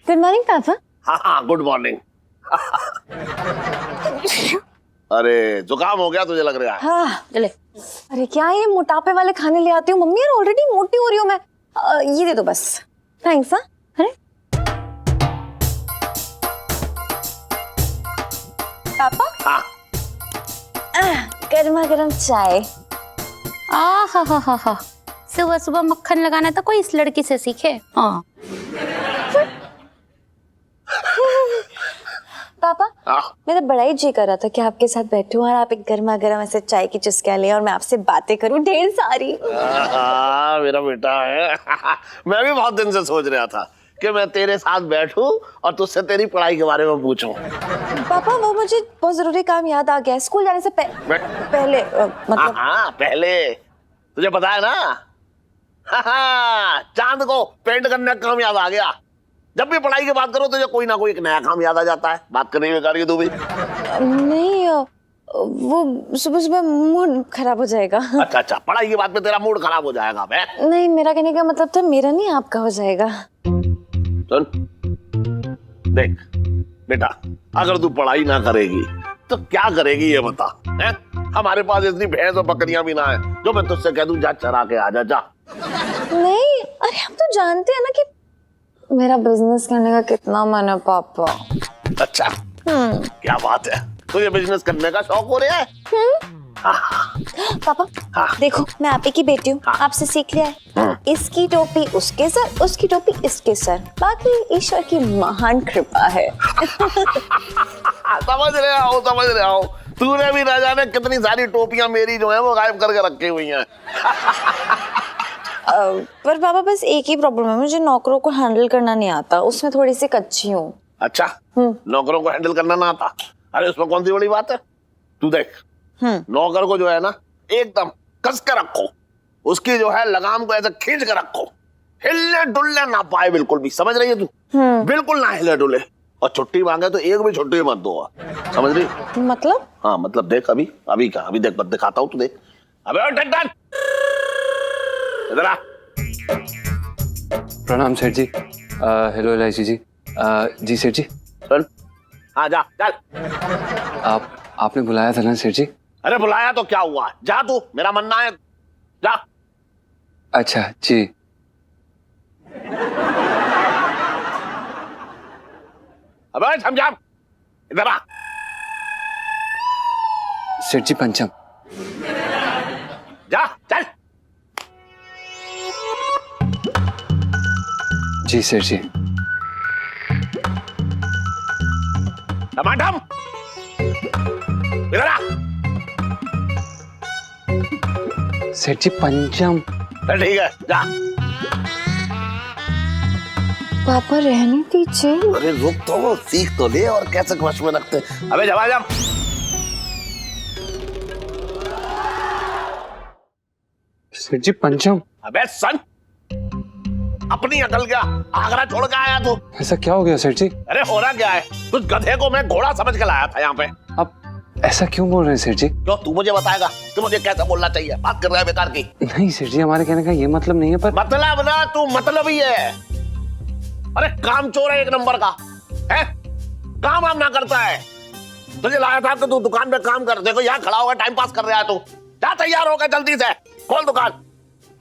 गुड मॉर्निंग पापा। हाँ गुड मॉर्निंग। अरे जुकाम हो गया तुझे लग रहा है? हाँ चले। अरे क्या ये मोटापे वाले खाने ले आती हूँ मम्मी, यार ऑलरेडी मोटी हो रही हूँ मैं। ये दे दो बस। थैंक्स। हाँ अरे पापा। हाँ गर्मा गर्म चाय। हा सुबह सुबह मक्खन लगाना तो कोई इस लड़की से सीखे। हाँ पापा मेरा बड़ा ही जी कर रहा था कि आपके साथ बैठूं और आप एक गर्मा गर्म ऐसे चाय की चुस्कियां लें और मैं आपसे बातें करूं ढेर सारी। मेरा बेटा है। मैं भी बहुत दिन से सोच रहा था कि मैं तेरे साथ बैठूं और तुझसे तेरी पढ़ाई के बारे में पूछूं। पापा वो मुझे बहुत जरूरी काम याद आ गया, स्कूल जाने से पहले मतलब। हाँ पहले तुझे पता है ना, चांद को पेंट करने का काम याद आ गया। जब भी पढ़ाई की बात करो तुझे कोई ना कोई एक नया काम याद आ जाता है। बात करने की बेकार की तू भी। नहीं वो सुबह सुबह मूड खराब हो जाएगा। अच्छा पढ़ाई की बात में तेरा मूड खराब हो जाएगा बे? नहीं मेरा कहने का मतलब था मेरा नहीं आपका हो जाएगा। सुन देख बेटा, अगर तू पढ़ाई ना करेगी तो क्या करेगी ये बता है? हमारे पास इतनी भैंस और बकरियां भी ना है जो मैं तुझसे कह दूं जा चरा के आ जा। नहीं अरे हम तो जानते हैं ना कि मेरा बिजनेस करने का कितना मन है पापा। अच्छा क्या बात है, तुझे बिजनेस करने का शौक हो रहा है? पापा देखो मैं आप ही की बेटी हूँ, आपसे सीख लिया है। इसकी टोपी उसके सर, उसकी टोपी इसके सर, बाकी ईश्वर की महान कृपा है। समझ रहे हो। तूने भी ना जाने कितनी सारी टोपियां मेरी जो है वो गायब करके रखी हुई हैं। पर पापा बस एक ही प्रॉब्लम है, मुझे नौकरों को हैंडल करना नहीं आता, उसमें थोड़ी सी कच्ची हूँ। अच्छा, नौकरों को हैंडल करना ना आता? अरे उसमें कौन सी बड़ी बात है। तू देख, नौकर को जो है ना एकदम कस के रखो, उसकी जो है लगाम को ऐसे खींच के रखो, हिलने डुलने ना पाए बिल्कुल भी, समझ रही है तू? बिल्कुल ना हिले डुले, और छुट्टी मांगे तो एक भी छुट्टी मत दो, समझ रही? मतलब? हाँ मतलब देख, अभी क्या, अभी देख, दिखाता हूँ, तू देख। अबे टन इधर आ। प्रणाम सेठ जी। हेलो एलआईसी जी। जी सेठ जी। चल, हाँ जा चल। आपने बुलाया था ना सेठ जी? अरे बुलाया तो क्या हुआ, जा तू, मेरा मन्ना है, जा। अच्छा जी। अबे समझा, इधर आ। सेठ जी पंचम। जा चल। जी सेठ जी। टमाटम, इधर आ। सेठ जी पंचम। चल ठीक है, जा। पापा रहने दीजिए। अरे रुक तो, वो सीख तो ले, और कैसे वश में रखते। अबे जवा जा। सेठ जी पंचम। अबे सन, अपनी अकल क्या आगरा छोड़ के आया तू? ऐसा क्या हो गया सेठ जी? अरे हो रहा क्या है, तुझ गधे को मैं घोड़ा समझ के लाया था यहाँ पे। आप ऐसा क्यों बोल रहे हैं सेठ जी? क्यों, तू मुझे बताएगा कि मुझे कैसे बोलना चाहिए? बात कर रहा है बेकार की। नहीं सेठ जी, हमारे कहने का ये मतलब नहीं है। पर मतलब ना, तू मतलब ही है। अरे काम चोर है एक नंबर का, है? काम वाम ना करता है। तुझे लाया था कि तू दुकान पे काम कर, देखो यहाँ खड़ा होकर टाइम पास कर रहा है तू। जा तैयार होकर जल्दी से, खोल दुकान।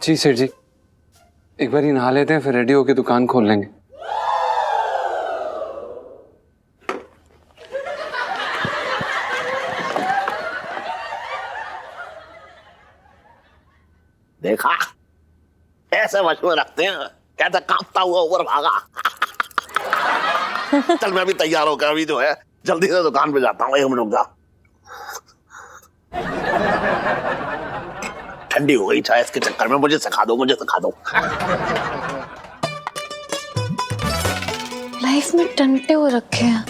जी सेठ जी, एक बार ही नहा लेते हैं, फिर रेडी होकर दुकान खोल लेंगे। देखा, ऐसे वश में रखते हैं, कैसे कांपता हुआ ऊपर भागा। चल मैं भी तैयार होकर अभी जो है जल्दी से दुकान पे जाता हूँ। 1 मिनट रुक जा, ठंडी हो गई चाय, इसके चक्कर में मुझे सिखा दो। लाइफ में टंटे हो रखे हैं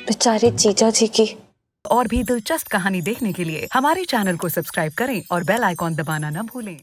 बेचारे जीजा जी की। और भी दिलचस्प कहानी देखने के लिए हमारे चैनल को सब्सक्राइब करें और बेल आइकॉन दबाना न भूलें।